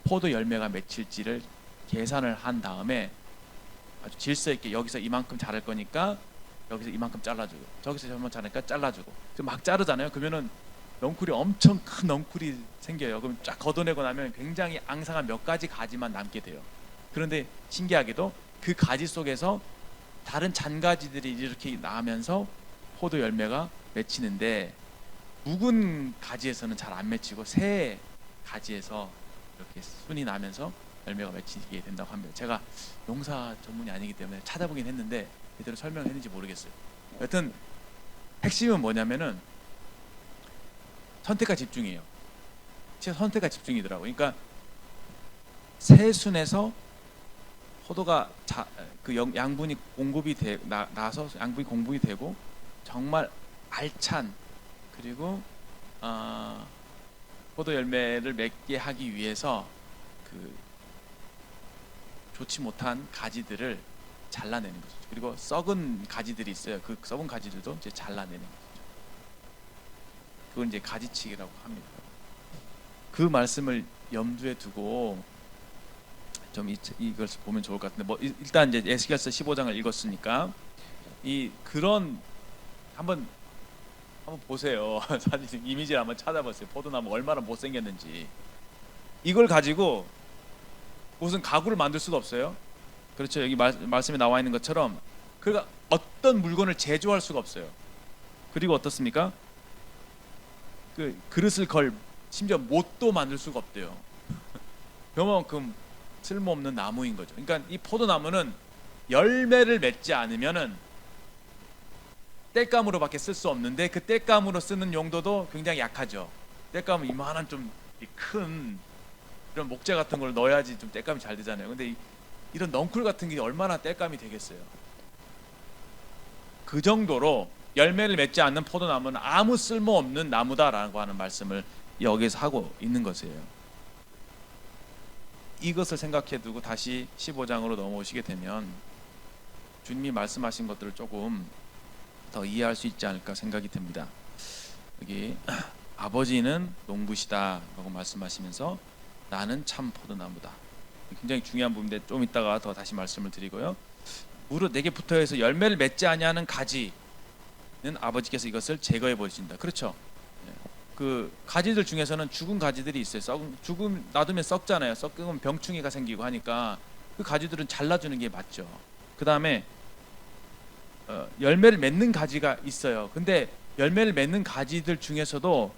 포도 열매가 맺힐지를 계산을 한 다음에 아주 질서 있게 여기서 이만큼 자랄 거니까 여기서 이만큼 잘라주고, 저기서 저만큼 자라니까 잘라주고, 막 자르잖아요. 그러면은 넝쿨이 엄청 큰 넝쿨이 생겨요. 그럼 쫙 걷어내고 나면 굉장히 앙상한 몇 가지 가지만 남게 돼요. 그런데 신기하게도 그 가지 속에서 다른 잔가지들이 이렇게 나면서 포도 열매가 맺히는데, 묵은 가지에서는 잘 안 맺히고 새 가지에서 이렇게 순이 나면서 열매가 맺히게 된다고 합니다. 제가 농사 전문이 아니기 때문에 찾아보긴 했는데 제대로 설명했는지 모르겠어요. 여튼 핵심은 뭐냐면은 선택과 집중이에요. 선택과 집중이더라고요. 그러니까 새순에서 포도가 양분이 공급이 나서 양분이 공급이 되고 정말 알찬, 그리고 포도 열매를 맺게 하기 위해서 그 좋지 못한 가지들을 잘라내는 거죠. 그리고 썩은 가지들이 있어요. 그 썩은 가지들도 이제 잘라내는 거죠. 그건 이제 가지치기라고 합니다. 그 말씀을 염두에 두고 좀 이걸 보면 좋을 것 같은데, 뭐 일단 이제 에스겔서 15장을 읽었으니까 그런 한번 보세요. 사진 이미지를 한번 찾아보세요. 포도나무 얼마나 못생겼는지. 이걸 가지고 무슨 가구를 만들 수도 없어요. 그렇죠. 여기 말씀에 나와 있는 것처럼 그가 어떤 물건을 제조할 수가 없어요. 그리고 어떻습니까? 그 그릇을 심지어 못도 만들 수가 없대요. 그만큼 쓸모없는 나무인 거죠. 그러니까 이 포도나무는 열매를 맺지 않으면은 땔감으로밖에 쓸 수 없는데, 그 땔감으로 쓰는 용도도 굉장히 약하죠. 땔감은 이만한 좀 큰 이런 목재 같은 걸 넣어야지 좀 땔감이 잘 되잖아요. 근데 이런 넝쿨 같은 게 얼마나 땔감이 되겠어요. 그 정도로 열매를 맺지 않는 포도나무는 아무 쓸모없는 나무다라고 하는 말씀을 여기서 하고 있는 것이에요. 이것을 생각해 두고 다시 15장으로 넘어오시게 되면 주님이 말씀하신 것들을 조금 더 이해할 수 있지 않을까 생각이 듭니다. 여기 아버지는 농부시다 라고 말씀하시면서 나는 참 포도나무다. 굉장히 중요한 부분인데 좀 이따가 더 다시 말씀을 드리고요. 무릇 내게 붙어서 열매를 맺지 아니하는 가지는 아버지께서 이것을 제거해 버리신다. 그렇죠. 그 가지들 중에서는 죽은 가지들이 있어요. 놔두면 썩잖아요. 썩으면 병충해가 생기고 하니까 그 가지들은 잘라주는 게 맞죠. 그 다음에 열매를 맺는 가지가 있어요. 근데 열매를 맺는 가지들 중에서도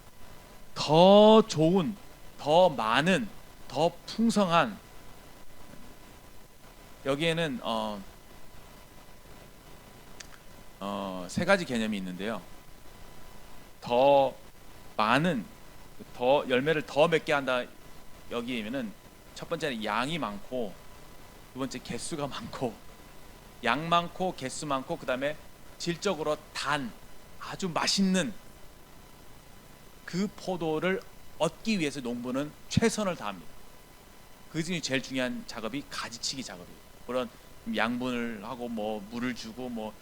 더 좋은, 더 많은, 더 풍성한, 여기에는 세 가지 개념이 있는데요. 더 많은, 더 열매를 더 맺게 한다. 여기에는 첫 번째는 양이 많고, 두 번째 개수가 많고, 양 많고 개수 많고, 그 다음에 질적으로 아주 맛있는 그 포도를 얻기 위해서 농부는 최선을 다합니다. 그 중에 제일 중요한 작업이 가지치기 작업이에요. 그런 양분을 하고 뭐 물을 주고 뭐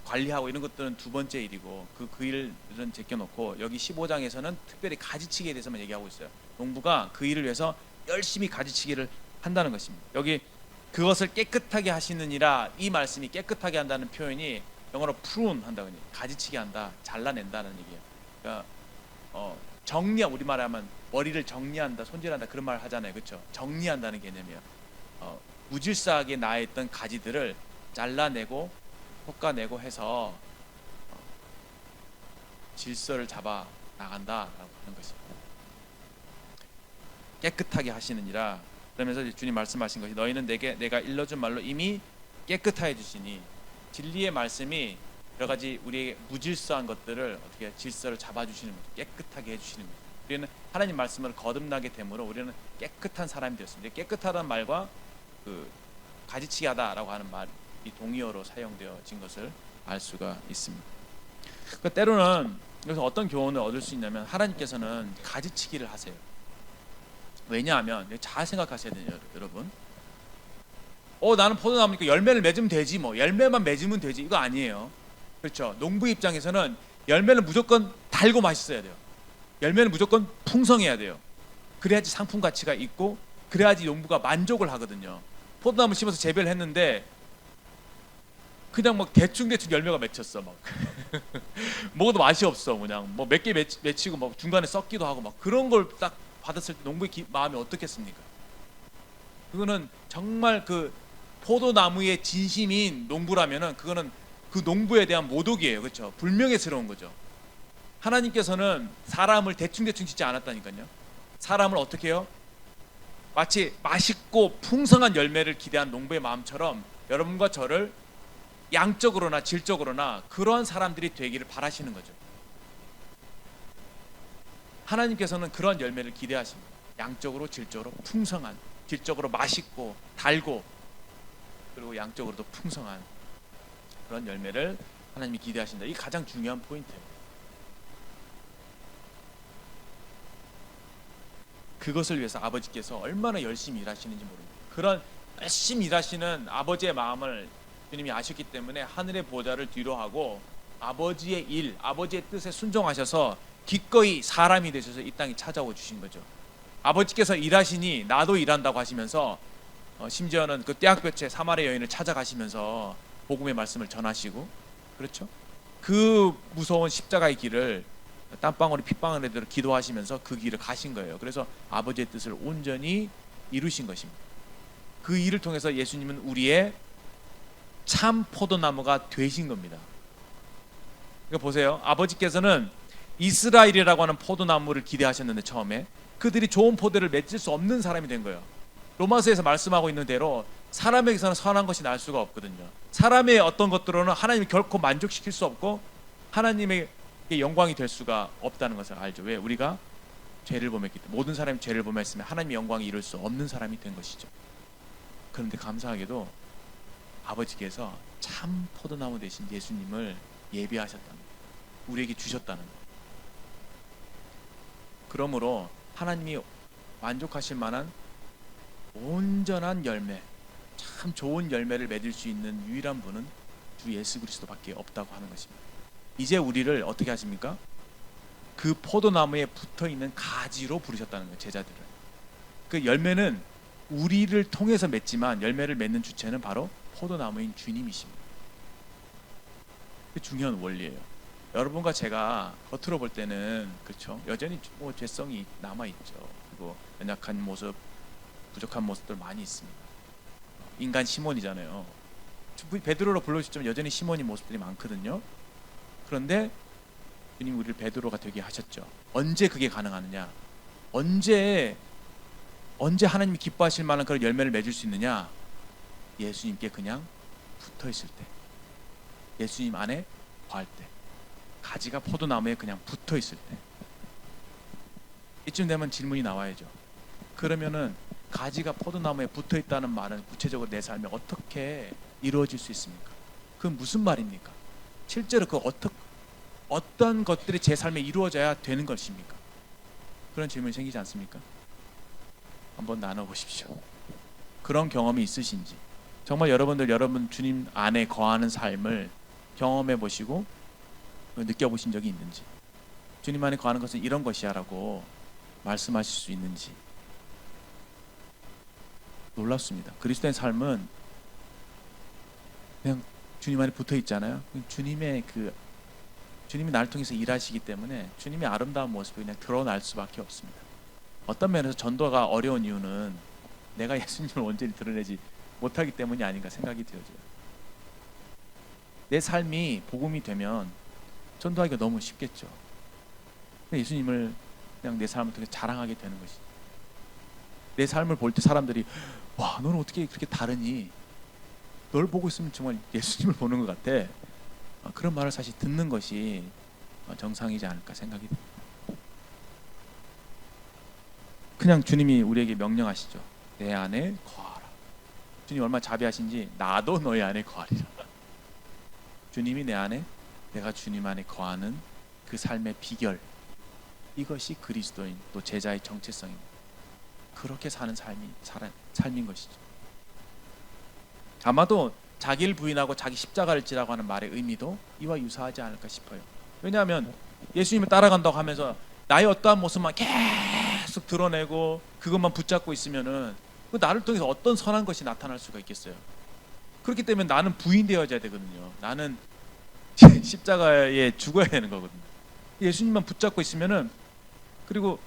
관리하고 이런 것들은 두 번째 일이고, 그 일은 제껴놓고 여기 15장에서는 특별히 가지치기에 대해서만 얘기하고 있어요. 농부가 그 일을 위해서 열심히 가지치기를 한다는 것입니다. 여기 그것을 깨끗하게 하시느니라, 이 말씀이 깨끗하게 한다는 표현이 영어로 prune 한다고 해요. 가지치기 한다, 잘라낸다는 얘기예요. 그러니까 우리말에 하면 머리를 정리한다, 손질한다, 그런 말 하잖아요. 그렇죠? 정리한다는 개념이에요. 무질서하게 나있던 가지들을 잘라내고 솎아내고 해서 질서를 잡아 나간다라고 하는 것입니다. 깨끗하게 하시느니라. 그러면서 이제 주님 말씀하신 것이 너희는 내가 일러준 말로 이미 깨끗하게 주시니, 진리의 말씀이 여러 가지 우리에게 무질서한 것들을 어떻게 질서를 잡아주시는 거죠. 깨끗하게 해주시는 거죠. 우리는 하나님 말씀을 거듭나게 되므로 우리는 깨끗한 사람이 되었습니다. 깨끗하다는 말과 그 가지치기 하다라고 하는 말이 동의어로 사용되어진 것을 알 수가 있습니다. 그러니까 때로는 여기서 어떤 교훈을 얻을 수 있냐면, 하나님께서는 가지치기를 하세요. 왜냐하면 잘 생각하셔야 돼요, 여러분. 나는 포도나무니까 열매를 맺으면 되지, 뭐 열매만 맺으면 되지, 이거 아니에요. 그렇죠? 농부 입장에서는 열매는 무조건 달고 맛있어야 돼요. 열매는 무조건 풍성해야 돼요. 그래야지 상품 가치가 있고, 그래야지 농부가 만족을 하거든요. 포도나무 심어서 재배를 했는데 그냥 막 대충 열매가 맺혔어. 막 먹어도 맛이 없어. 그냥 뭐 몇 개 맺히고 막 중간에 썩기도 하고, 막 그런 걸 딱 받았을 때 농부의 마음이 어떻겠습니까? 그거는 정말 그 포도나무의 진심인 농부라면은 그거는 그 농부에 대한 모독이에요. 그렇죠? 불명예스러운 거죠. 하나님께서는 사람을 대충 짓지 않았다니까요. 사람을 어떻게 해요? 마치 맛있고 풍성한 열매를 기대한 농부의 마음처럼 여러분과 저를 양적으로나 질적으로나 그러한 사람들이 되기를 바라시는 거죠. 하나님께서는 그런 열매를 기대하십니다. 양적으로 질적으로 풍성한, 질적으로 맛있고 달고, 그리고 양적으로도 풍성한 그런 열매를 하나님이 기대하신다. 이게 가장 중요한 포인트예요. 그것을 위해서 아버지께서 얼마나 열심히 일하시는지 모릅니다. 그런 열심히 일하시는 아버지의 마음을 주님이 아셨기 때문에 하늘의 보좌를 뒤로하고 아버지의 일, 아버지의 뜻에 순종하셔서 기꺼이 사람이 되셔서 이 땅에 찾아오 주신 거죠. 아버지께서 일하시니 나도 일한다고 하시면서 심지어는 그 떼약볕에 사마리아 여인을 찾아가시면서 복음의 말씀을 전하시고, 그렇죠? 그 무서운 십자가의 길을 땀방울이 핏방울에 들어 기도하시면서 그 길을 가신 거예요. 그래서 아버지의 뜻을 온전히 이루신 것입니다. 그 일을 통해서 예수님은 우리의 참 포도나무가 되신 겁니다. 그러니까 보세요. 아버지께서는 이스라엘이라고 하는 포도나무를 기대하셨는데 처음에 그들이 좋은 포도를 맺을 수 없는 사람이 된 거예요. 로마서에서 말씀하고 있는 대로 사람에게서는 선한 것이 날 수가 없거든요. 사람의 어떤 것들로는 하나님이 결코 만족시킬 수 없고 하나님의 영광이 될 수가 없다는 것을 알죠. 왜? 우리가 죄를 범했기 때문에. 모든 사람이 죄를 범했으면 하나님의 영광이 이룰 수 없는 사람이 된 것이죠. 그런데 감사하게도 아버지께서 참 포도나무 되신 예수님을 예비하셨다는 거예요. 우리에게 주셨다는 거예요. 그러므로 하나님이 만족하실 만한 온전한 열매, 참 좋은 열매를 맺을 수 있는 유일한 분은 주 예수 그리스도밖에 없다고 하는 것입니다. 이제 우리를 어떻게 하십니까? 그 포도나무에 붙어있는 가지로 부르셨다는 거예요. 제자들을. 그 열매는 우리를 통해서 맺지만 열매를 맺는 주체는 바로 포도나무인 주님이십니다. 그 중요한 원리예요. 여러분과 제가 겉으로 볼 때는 그렇죠, 여전히 뭐 죄성이 남아있죠. 그리고 연약한 모습, 부족한 모습들 많이 있습니다. 인간 시몬이잖아요. 베드로로 불러주시지만 여전히 시몬이 모습들이 많거든요. 그런데 주님 우리를 베드로가 되게 하셨죠. 언제 그게 가능하느냐? 언제 하나님이 기뻐하실 만한 그런 열매를 맺을 수 있느냐? 예수님께 그냥 붙어 있을 때, 예수님 안에 거할 때, 가지가 포도나무에 그냥 붙어 있을 때. 이쯤 되면 질문이 나와야죠. 그러면은 가지가 포도나무에 붙어 있다는 말은 구체적으로 내 삶에 어떻게 이루어질 수 있습니까? 그건 무슨 말입니까? 실제로 그 어떤 것들이 제 삶에 이루어져야 되는 것입니까? 그런 질문이 생기지 않습니까? 한번 나눠보십시오. 그런 경험이 있으신지, 정말 여러분 주님 안에 거하는 삶을 경험해 보시고 느껴보신 적이 있는지, 주님 안에 거하는 것은 이런 것이야 라고 말씀하실 수 있는지. 놀랍습니다. 그리스도의 삶은 그냥 주님 안에 붙어 있잖아요. 주님이 나를 통해서 일하시기 때문에 주님의 아름다운 모습이 그냥 드러날 수밖에 없습니다. 어떤 면에서 전도가 어려운 이유는 내가 예수님을 온전히 드러내지 못하기 때문이 아닌가 생각이 되어져요. 내 삶이 복음이 되면 전도하기가 너무 쉽겠죠. 예수님을 그냥 내 삶을 통해 자랑하게 되는 것이죠. 내 삶을 볼 때 사람들이 와, 너는 어떻게 그렇게 다르니? 널 보고 있으면 정말 예수님을 보는 것 같아. 그런 말을 사실 듣는 것이 정상이지 않을까 생각이 듭니다. 그냥 주님이 우리에게 명령하시죠. 내 안에 거하라. 주님 얼마나 자비하신지 나도 너희 안에 거하리라. 주님이 내 안에, 내가 주님 안에 거하는 그 삶의 비결, 이것이 그리스도인 또 제자의 정체성입니다. 그렇게 사는 삶인 것이죠. 아마도 자기를 부인하고 자기 십자가를 지라고 하는 말의 의미도 이와 유사하지 않을까 싶어요. 왜냐하면 예수님을 따라간다고 하면서 나의 어떠한 모습만 계속 드러내고 그것만 붙잡고 있으면은 그 나를 통해서 어떤 선한 것이 나타날 수가 있겠어요. 그렇기 때문에 나는 부인되어져야 되거든요. 나는 십자가에 죽어야 되는 거거든요. 예수님만 붙잡고 있으면은, 그리고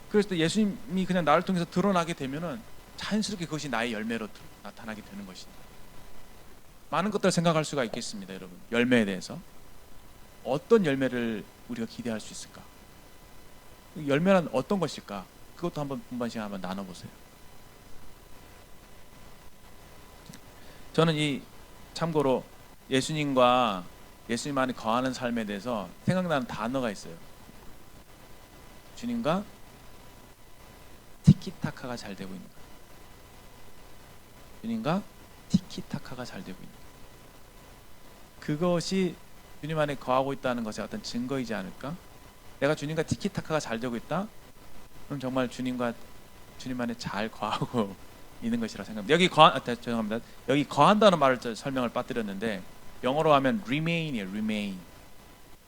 그래서 예수님이 그냥 나를 통해서 드러나게 되면은 자연스럽게 그것이 나의 열매로 나타나게 되는 것입니다. 많은 것들을 생각할 수가 있겠습니다, 여러분. 열매에 대해서 어떤 열매를 우리가 기대할 수 있을까? 열매란 어떤 것일까? 그것도 한번 분반 시간 한번 나눠보세요. 저는 참고로 예수님과 예수님 안에 거하는 삶에 대해서 생각나는 단어가 있어요. 주님과 티키타카가 잘 되고 있는 것. 주님과 티키타카가 잘 되고 있는 것. 그것이 주님 안에 거하고 있다는 것의 어떤 증거이지 않을까? 내가 주님과 티키타카가 잘 되고 있다? 그럼 정말 주님 안에 잘 거하고 있는 것이라 생각합니다. 죄송합니다. 여기 거한다는 말을 설명을 빠뜨렸는데 영어로 하면 remain이에요. remain.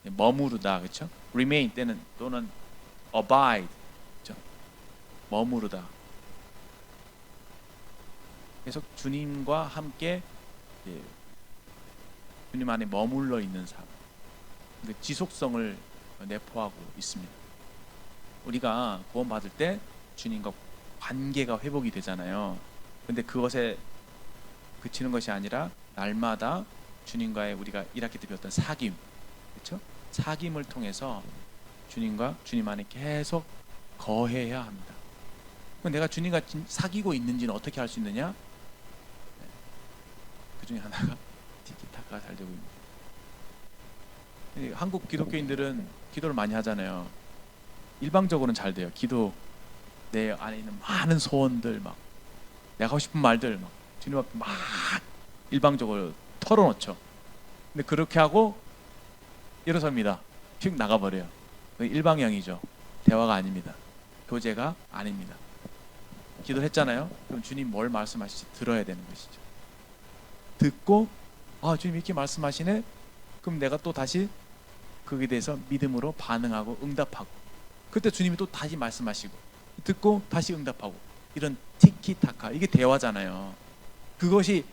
머무르다, 그렇죠? remain 때는 또는 abide, 그렇죠? 머무르다. 계속 주님과 함께 주님 안에 머물러 있는 삶. 지속성을 내포하고 있습니다. 우리가 구원받을 때 주님과 관계가 회복이 되잖아요. 근데 그것에 그치는 것이 아니라 날마다 주님과의 우리가 1학기 때 배웠던 사귐, 그렇죠? 사귐을 통해서 주님과 주님 안에 계속 거해야 합니다. 내가 주님과 사귀고 있는지는 어떻게 알 수 있느냐? 그 중에 하나가 티키타카가 잘 되고 있습니다. 한국 기독교인들은 기도를 많이 하잖아요. 일방적으로는 잘 돼요. 기도, 내 안에 있는 많은 소원들, 막 내가 하고 싶은 말들 막 주님 앞에 막 일방적으로 털어놓죠. 근데 그렇게 하고 일어섭니다. 휙 나가버려요. 일방향이죠. 대화가 아닙니다. 교제가 아닙니다. 기도를 했잖아요. 그럼 주님 뭘 말씀하실지 들어야 되는 것이죠. 듣고 주님 이렇게 말씀하시네. 그럼 내가 또 다시 거기에 대해서 믿음으로 반응하고 응답하고, 그때 주님이 또 다시 말씀하시고 듣고 다시 응답하고, 이런 티키타카, 이게 대화잖아요. 그것이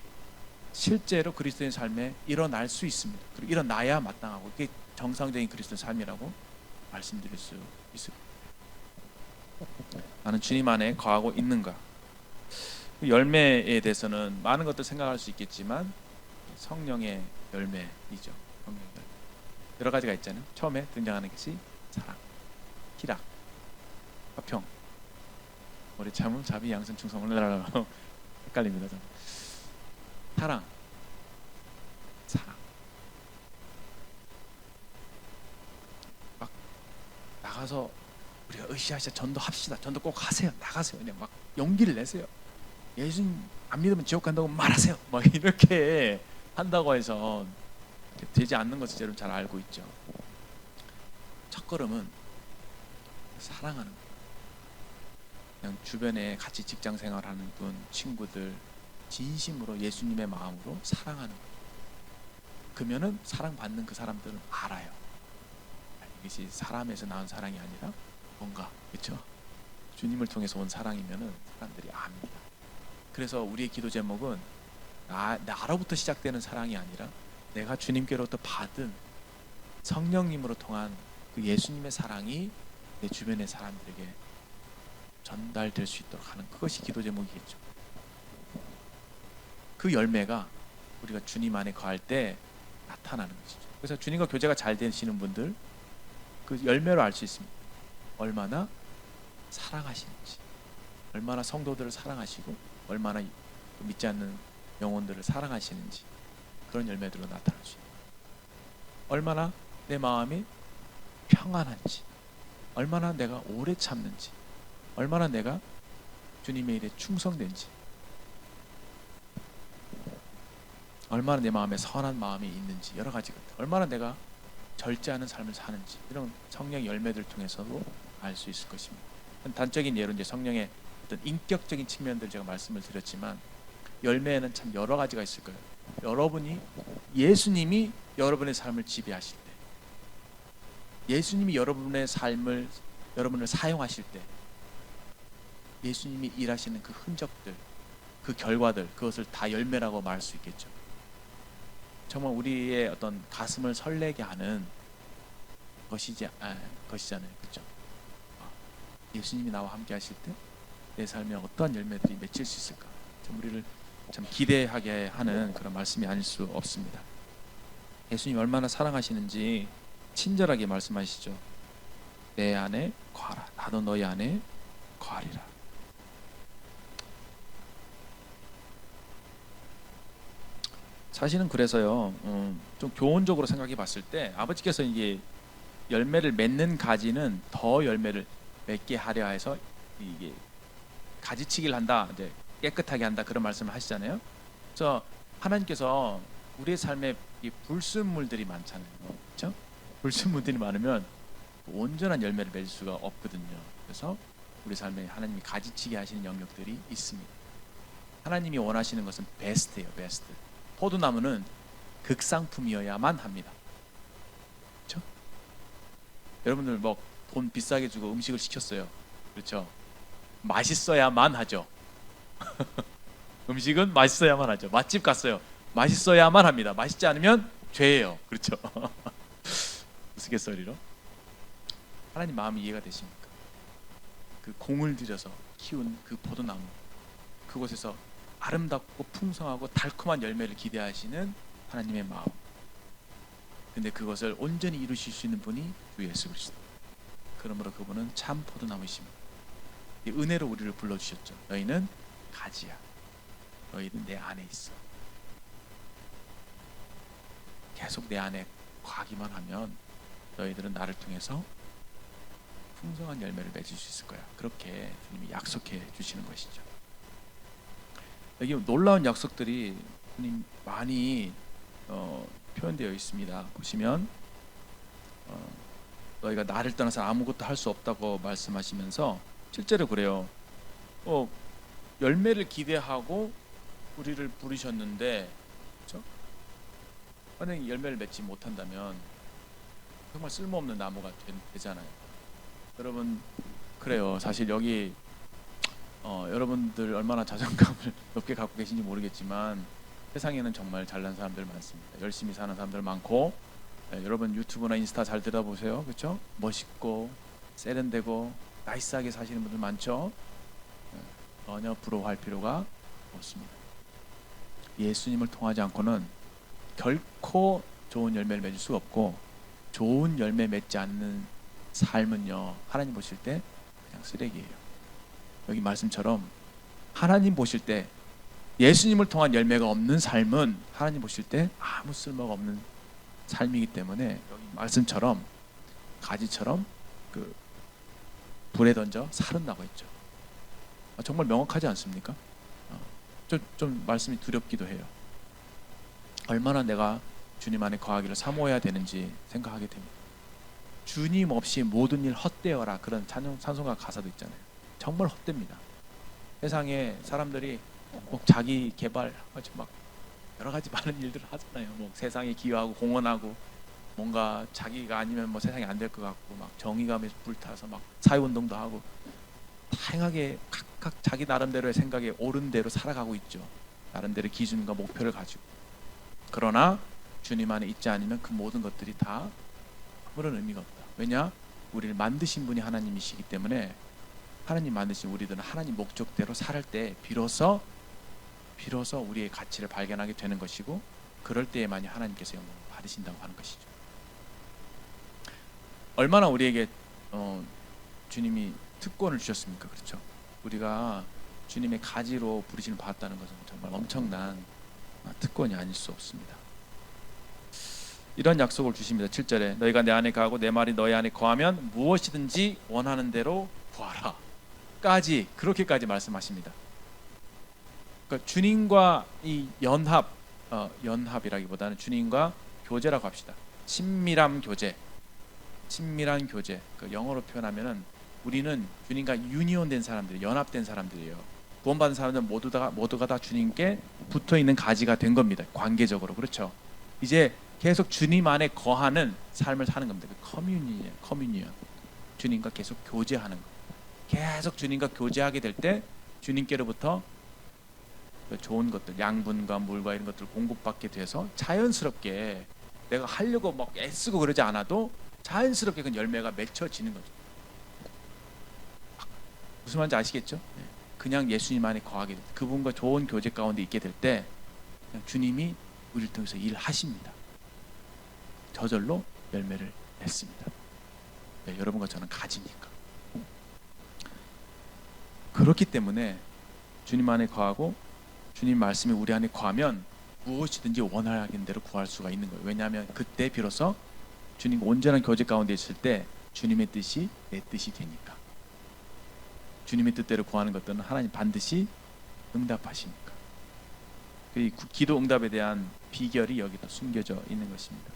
실제로 그리스도인 삶에 일어날 수 있습니다. 그리고 일어나야 마땅하고 이게 정상적인 그리스도인 삶이라고 말씀드릴 수 있습니다. 나는 주님 안에 거하고 있는가? 열매에 대해서는 많은 것들 생각할 수 있겠지만 성령의 열매이죠. 성령의 열매. 여러 가지가 있잖아요. 처음에 등장하는 것이 사랑, 희락, 화평, 오래 참음, 자비, 양선, 충성, 헷갈립니다. 저는. 사랑. 막 나가서 우리가 으쌰으쌰 전도합시다. 전도 꼭 하세요. 나가세요. 그냥 막 용기를 내세요. 예수님 안 믿으면 지옥 간다고 말하세요. 막 이렇게 한다고 해서 되지 않는 것을 여러분 잘 알고 있죠. 첫 걸음은 사랑하는 거예요. 그냥 주변에 같이 직장 생활하는 분, 친구들 진심으로 예수님의 마음으로 사랑하는 거예요. 그러면은 사랑받는 그 사람들은 알아요. 이것이 사람에서 나온 사랑이 아니라 뭔가, 그렇죠? 주님을 통해서 온 사랑이면은 사람들이 압니다. 그래서 우리의 기도 제목은 나로부터 시작되는 사랑이 아니라 내가 주님께로부터 받은 성령님으로 통한 그 예수님의 사랑이 내 주변의 사람들에게 전달될 수 있도록 하는, 그것이 기도 제목이겠죠. 그 열매가 우리가 주님 안에 거할 때 나타나는 것이죠. 그래서 주님과 교제가 잘 되시는 분들 그 열매로 알 수 있습니다. 얼마나 사랑하시는지. 얼마나 성도들을 사랑하시고 얼마나 믿지 않는 영혼들을 사랑하시는지 그런 열매들로 나타날 수 있는, 얼마나 내 마음이 평안한지, 얼마나 내가 오래 참는지, 얼마나 내가 주님의 일에 충성된지, 얼마나 내 마음에 선한 마음이 있는지, 여러 가지 것들, 얼마나 내가 절제하는 삶을 사는지, 이런 성령의 열매들을 통해서도 알 수 있을 것입니다. 단적인 예로 이제 성령의 어떤 인격적인 측면들 제가 말씀을 드렸지만, 열매에는 참 여러 가지가 있을 거예요. 여러분이, 예수님이 여러분의 삶을 지배하실 때, 예수님이 여러분의 삶을, 여러분을 사용하실 때, 예수님이 일하시는 그 흔적들, 그 결과들, 그것을 다 열매라고 말할 수 있겠죠. 정말 우리의 어떤 가슴을 설레게 하는 것이잖아요, 그렇죠? 예수님이 나와 함께 하실 때 내 삶에 어떠한 열매들이 맺힐 수 있을까? 좀 우리를 참 기대하게 하는 그런 말씀이 아닐 수 없습니다. 예수님 얼마나 사랑하시는지 친절하게 말씀하시죠. 내 안에 거하라, 나도 너희 안에 거하리라. 사실은 그래서요, 좀 교훈적으로 생각해 봤을 때 아버지께서 이게 열매를 맺는 가지는 더 열매를 맺게 하려 해서 이게 가지치기를 한다, 이제 깨끗하게 한다, 그런 말씀을 하시잖아요. 그래서 하나님께서 우리의 삶에 이 불순물들이 많잖아요, 그렇죠? 불순물들이 많으면 온전한 열매를 맺을 수가 없거든요. 그래서 우리 삶에 하나님이 가지치기 하시는 영역들이 있습니다. 하나님이 원하시는 것은 베스트예요, 베스트. 포도나무는 극상품이어야만 합니다. 그렇죠? 여러분들 뭐 돈 비싸게 주고 음식을 시켰어요. 그렇죠? 맛있어야만 하죠. 음식은 맛있어야만 하죠. 맛집 갔어요. 맛있어야만 합니다. 맛있지 않으면 죄예요. 그렇죠? 우스갯소리로. 하나님 마음이 이해가 되십니까? 그 공을 들여서 키운 그 포도나무, 그곳에서 아름답고 풍성하고 달콤한 열매를 기대하시는 하나님의 마음. 근데 그것을 온전히 이루실 수 있는 분이 주 예수 그리스도. 그러므로 그분은 참 포도나무이십니다. 은혜로 우리를 불러주셨죠. 너희는 가지야. 너희는 내 안에 있어. 계속 내 안에 거하기만 하면 너희들은 나를 통해서 풍성한 열매를 맺을 수 있을 거야. 그렇게 주님이 약속해 주시는 것이죠. 여기 놀라운 약속들이 많이 표현되어 있습니다. 보시면 너희가 나를 떠나서 아무것도 할 수 없다고 말씀하시면서 실제로 그래요. 열매를 기대하고 우리를 부르셨는데, 그렇죠? 만약에 열매를 맺지 못한다면 정말 쓸모없는 나무가 되잖아요. 여러분, 그래요. 사실 여기 여러분들 얼마나 자존감을 높게 갖고 계신지 모르겠지만 세상에는 정말 잘난 사람들 많습니다. 열심히 사는 사람들 많고, 여러분 유튜브나 인스타 잘 들어보세요. 그렇죠? 멋있고 세련되고 나이스하게 사시는 분들 많죠? 전혀 부러워할 필요가 없습니다. 예수님을 통하지 않고는 결코 좋은 열매를 맺을 수가 없고, 좋은 열매 맺지 않는 삶은요, 하나님 보실 때 그냥 쓰레기예요. 여기 말씀처럼 하나님 보실 때 예수님을 통한 열매가 없는 삶은 하나님 보실 때 아무 쓸모가 없는 삶이기 때문에, 여기 말씀처럼 가지처럼 그 불에 던져 사른다고 했죠. 정말 명확하지 않습니까? 좀 말씀이 두렵기도 해요. 얼마나 내가 주님 안에 거하기를 사모해야 되는지 생각하게 됩니다. 주님 없이 모든 일 헛되어라, 그런 찬송가 가사도 있잖아요. 정말 헛됩니다. 세상에 사람들이 꼭 자기 개발, 막 여러 가지 많은 일들을 하잖아요. 뭐 세상에 기여하고 공헌하고, 뭔가 자기가 아니면 뭐 세상이 안 될 것 같고, 막 정의감에 불타서 막 사회운동도 하고, 다양하게 각각 자기 나름대로의 생각에 옳은 대로 살아가고 있죠. 나름대로 기준과 목표를 가지고. 그러나 주님 안에 있지 않으면 그 모든 것들이 다 아무런 의미가 없다. 왜냐? 우리를 만드신 분이 하나님이시기 때문에, 하나님 만드신 우리들은 하나님 목적대로 살을 때 비로소 우리의 가치를 발견하게 되는 것이고, 그럴 때에만이 하나님께서 영광을 받으신다고 하는 것이죠. 얼마나 우리에게 주님이 특권을 주셨습니까? 그렇죠? 우리가 주님의 가지로 부르심을 받았다는 것은 정말 엄청난 특권이 아닐 수 없습니다. 이런 약속을 주십니다. 7절에 너희가 내 안에 거하고 내 말이 너희 안에 거하면 무엇이든지 원하는 대로 구하라 까지, 그렇게까지 말씀하십니다. 그러니까 주님과 이 연합이라기보다는 주님과 교제라고 합시다. 친밀한 교제. 그 영어로 표현하면은 우리는 주님과 유니온된 사람들, 연합된 사람들이에요. 구원받은 사람들 모두가 다 주님께 붙어 있는 가지가 된 겁니다. 관계적으로. 그렇죠. 이제 계속 주님 안에 거하는 삶을 사는 겁니다. 커뮤니언. 주님과 계속 교제하는 거. 계속 주님과 교제하게 될 때 주님께로부터 좋은 것들, 양분과 물과 이런 것들을 공급받게 돼서 자연스럽게 내가 하려고 막 애쓰고 그러지 않아도 자연스럽게 그 열매가 맺혀지는 거죠. 무슨 말인지 아시겠죠? 그냥 예수님 안에 거하게 될 때, 그분과 좋은 교제 가운데 있게 될 때 주님이 우리를 통해서 일하십니다. 저절로 열매를 맺습니다. 네, 여러분과 저는 가지니까. 그렇기 때문에 주님 안에 거하고 주님 말씀이 우리 안에 거하면 무엇이든지 원하는 대로 구할 수가 있는 거예요. 왜냐하면 그때 비로소 주님과 온전한 교제 가운데 있을 때 주님의 뜻이 내 뜻이 되니까. 주님의 뜻대로 구하는 것들은 하나님 반드시 응답하시니까. 그 기도 응답에 대한 비결이 여기도 숨겨져 있는 것입니다.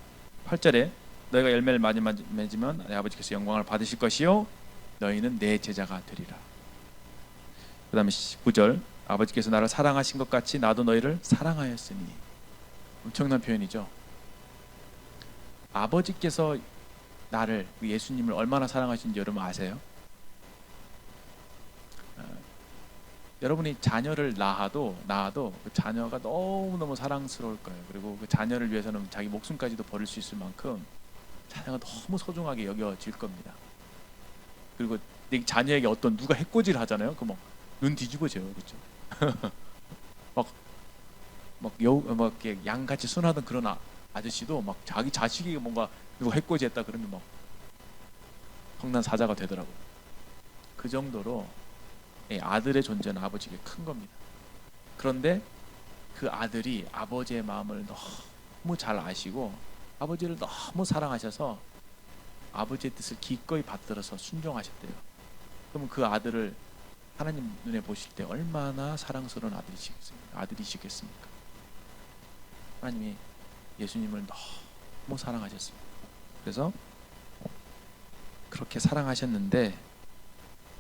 8절에 너희가 열매를 많이 맺으면 내 아버지께서 영광을 받으실 것이요 너희는 내 제자가 되리라. 그 다음에 9절 아버지께서 나를 사랑하신 것 같이 나도 너희를 사랑하였으니. 엄청난 표현이죠. 아버지께서 나를, 예수님을 얼마나 사랑하시는지 여러분 아세요? 여러분이 자녀를 낳아도 그 자녀가 너무너무 사랑스러울 거예요. 그리고 그 자녀를 위해서는 자기 목숨까지도 버릴 수 있을 만큼 자녀가 너무 소중하게 여겨질 겁니다. 그리고 내 자녀에게 어떤 누가 해코지를 하잖아요. 그 막 눈 뒤집어져요. 그렇죠? 막 양같이 순하던 그런 아저씨도 막 자기 자식이 뭔가 누가 해코지했다 그러면 막 성난 사자가 되더라고요. 그 정도로 아들의 존재는 아버지에게 큰 겁니다. 그런데 그 아들이 아버지의 마음을 너무 잘 아시고 아버지를 너무 사랑하셔서 아버지의 뜻을 기꺼이 받들어서 순종하셨대요. 그러면 그 아들을 하나님 눈에 보실 때 얼마나 사랑스러운 아들이시겠습니까? 하나님이 예수님을 너무 사랑하셨습니다. 그래서 그렇게 사랑하셨는데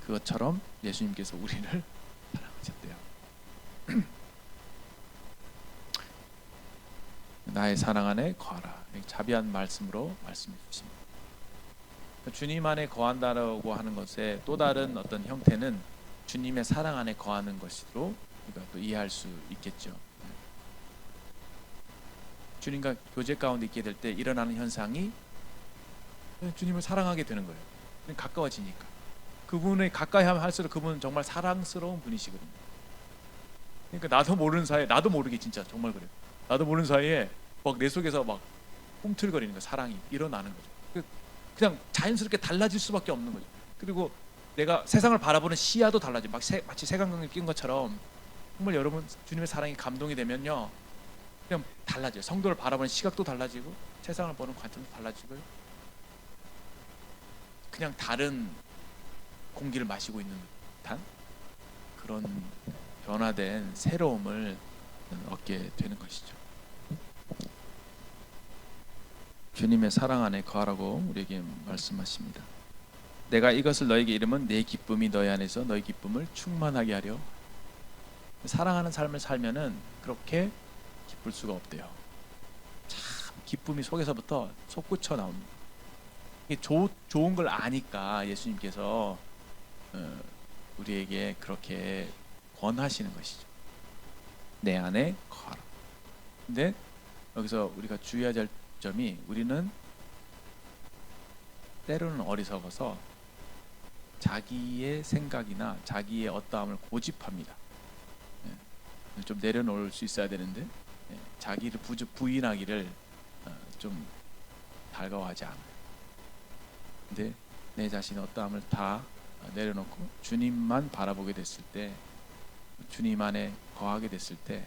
그것처럼 예수님께서 우리를 사랑하셨대요. 나의 사랑 안에 거하라. 자비한 말씀으로 말씀해 주십니다. 주님 안에 거한다라고 하는 것의 또 다른 어떤 형태는 주님의 사랑 안에 거하는 것으로 우리가 또 이해할 수 있겠죠. 주님과 교제 가운데 있게 될 때 일어나는 현상이 주님을 사랑하게 되는 거예요. 가까워지니까. 그분을 가까이 하면 할수록 그분은 정말 사랑스러운 분이시거든요. 그러니까 나도 모르는 사이에, 나도 모르게 진짜 정말 그래요. 나도 모르는 사이에 막 내 속에서 막 꿈틀거리는 거, 사랑이 일어나는 거죠. 그냥 자연스럽게 달라질 수밖에 없는 거죠. 그리고 내가 세상을 바라보는 시야도 달라져. 마치 색안경을 낀 것처럼 정말 여러분 주님의 사랑이 감동이 되면요, 그냥 달라져요. 성도를 바라보는 시각도 달라지고 세상을 보는 관점도 달라지고요. 그냥 다른 공기를 마시고 있는 듯한 그런 변화된 새로움을 얻게 되는 것이죠. 주님의 사랑 안에 거하라고 우리에게 말씀하십니다. 내가 이것을 너에게 이르면 내 기쁨이 너희 안에서 너희 기쁨을 충만하게 하려. 사랑하는 삶을 살면은 그렇게 기쁠 수가 없대요. 참 기쁨이 속에서부터 솟구쳐 나옵니다. 이게 좋은 걸 아니까 예수님께서 우리에게 그렇게 권하시는 것이죠. 내 안에 거하라. 근데 여기서 우리가 주의해야 할 점이, 우리는 때로는 어리석어서 자기의 생각이나 자기의 어떠함을 고집합니다. 좀 내려놓을 수 있어야 되는데 자기를 부인하기를 좀 달가워하지 않아요. 근데 내 자신의 어떠함을 다 내려놓고 주님만 바라보게 됐을 때, 주님 안에 거하게 됐을 때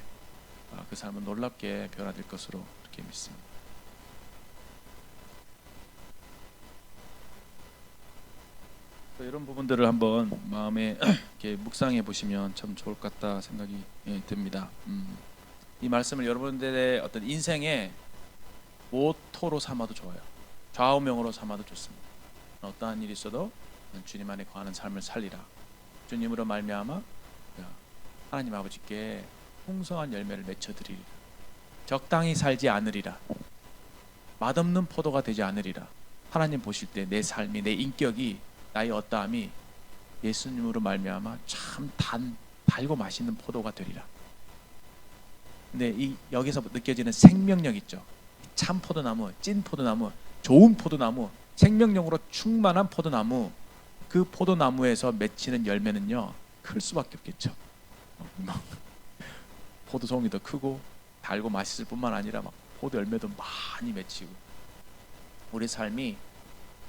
그 삶은 놀랍게 변화될 것으로 그렇게 믿습니다. 이런 부분들을 한번 마음에 이렇게 묵상해 보시면 참 좋을 것 같다 생각이 듭니다. 이 말씀을 여러분들의 어떤 인생의 모토로 삼아도 좋아요. 좌우명으로 삼아도 좋습니다. 어떠한 일이 있어도 주님 안에 거하는 삶을 살리라. 주님으로 말미암아 하나님 아버지께 풍성한 열매를 맺혀드리리라. 적당히 살지 않으리라. 맛없는 포도가 되지 않으리라. 하나님 보실 때 내 삶이, 내 인격이, 나의 어떠함이 예수님으로 말미암아 참 달고 맛있는 포도가 되리라. 근데 여기서 느껴지는 생명력 있죠. 참 포도나무, 찐 포도나무, 좋은 포도나무, 생명력으로 충만한 포도나무, 그 포도나무에서 맺히는 열매는요 클 수밖에 없겠죠. 포도송이 더 크고 달고 맛있을 뿐만 아니라 막 포도 열매도 많이 맺히고, 우리 삶이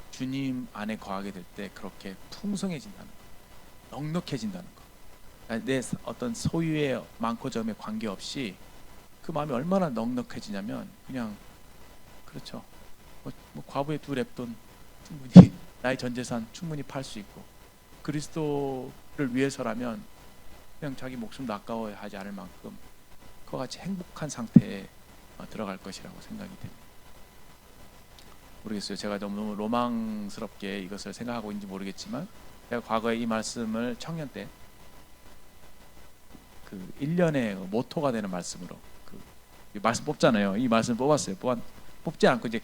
주님 안에 거하게 될 때 그렇게 풍성해진다는 거, 넉넉해진다는 거. 내 어떤 소유의 많고 적음에 관계없이 그 마음이 얼마나 넉넉해지냐면, 그냥 그렇죠. 뭐 과부의 2랩돈 충분히 나의 전 재산 충분히 팔 수 있고, 그리스도를 위해서라면 그냥 자기 목숨도 아까워하지 않을 만큼 그와 같이 행복한 상태에 들어갈 것이라고 생각이 됩니다. 모르겠어요. 제가 너무 로망스럽게 이것을 생각하고 있는지 모르겠지만, 제가 과거에 이 말씀을 청년 때 그 1년의 모토가 되는 말씀으로 이 말씀 뽑잖아요. 이 말씀 뽑았어요. 뽑지 않고 이제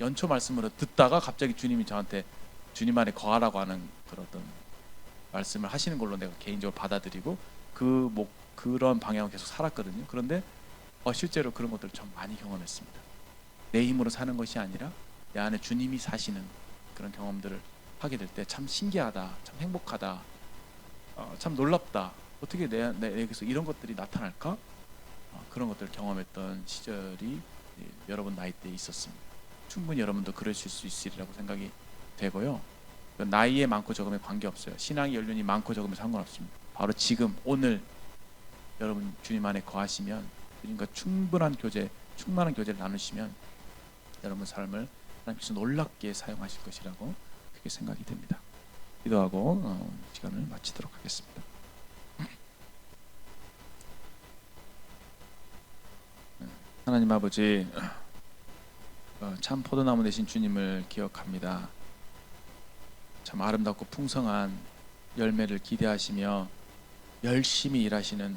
연초 말씀으로 듣다가 갑자기 주님이 저한테 주님 안에 거하라고 하는 그런 어떤 말씀을 하시는 걸로 내가 개인적으로 받아들이고 그런 방향으로 계속 살았거든요. 그런데 실제로 그런 것들을 좀 많이 경험했습니다. 내 힘으로 사는 것이 아니라 내 안에 주님이 사시는 그런 경험들을 하게 될 때 참 신기하다, 참 행복하다, 참 놀랍다. 어떻게 내게서 이런 것들이 나타날까? 그런 것들을 경험했던 시절이 여러분 나이 때에 있었습니다. 충분히 여러분도 그러실 수 있으리라고 생각이 되고요. 나이에 많고 적음에 관계없어요. 신앙의 연륜이 많고 적음에 상관없습니다. 바로 지금 오늘 여러분 주님 안에 거하시면, 주님과 충만한 교제를 나누시면 여러분 삶을 하나님께서 놀랍게 사용하실 것이라고 그렇게 생각이 됩니다. 기도하고 시간을 마치도록 하겠습니다. 하나님 아버지, 참 포도나무 되신 주님을 기억합니다. 참 아름답고 풍성한 열매를 기대하시며 열심히 일하시는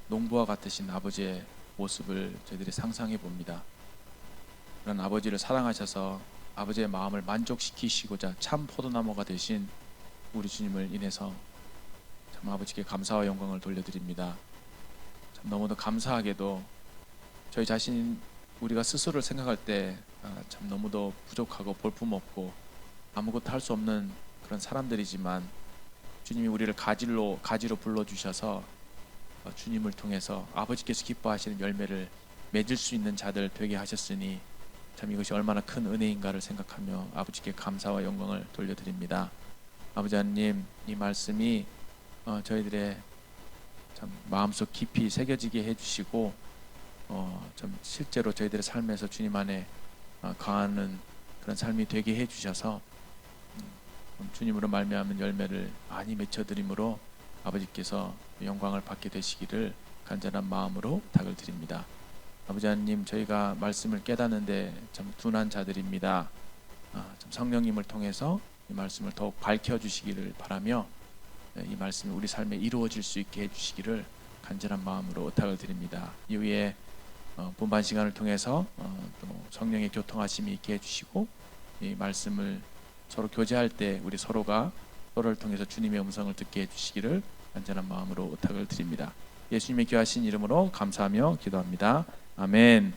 농부와 같으신 아버지의 모습을 저희들이 상상해 봅니다. 그런 아버지를 사랑하셔서 아버지의 마음을 만족시키시고자 참 포도나무가 되신 우리 주님을 인해서 참 아버지께 감사와 영광을 돌려드립니다. 참 너무도 감사하게도 저희 자신, 우리가 스스로를 생각할 때 참 너무도 부족하고 볼품없고 아무것도 할 수 없는 그런 사람들이지만, 주님이 우리를 가지로 불러주셔서 주님을 통해서 아버지께서 기뻐하시는 열매를 맺을 수 있는 자들 되게 하셨으니 참 이것이 얼마나 큰 은혜인가를 생각하며 아버지께 감사와 영광을 돌려드립니다. 아버지 하나님, 이 말씀이 저희들의 참 마음속 깊이 새겨지게 해주시고 좀 실제로 저희들의 삶에서 주님 안에 거하는 그런 삶이 되게 해주셔서 주님으로 말미암은 열매를 많이 맺혀드림으로 아버지께서 영광을 받게 되시기를 간절한 마음으로 부탁을 드립니다. 아버지 하나님, 저희가 말씀을 깨닫는데 참 둔한 자들입니다. 참 성령님을 통해서 이 말씀을 더욱 밝혀주시기를 바라며 이 말씀이 우리 삶에 이루어질 수 있게 해주시기를 간절한 마음으로 부탁을 드립니다. 이후에 분반 시간을 통해서 또 성령의 교통하심이 있게 해주시고, 이 말씀을 서로 교제할 때 우리 서로가 서로를 통해서 주님의 음성을 듣게 해주시기를 간절한 마음으로 부탁을 드립니다. 예수님의 귀하신 이름으로 감사하며 기도합니다. 아멘.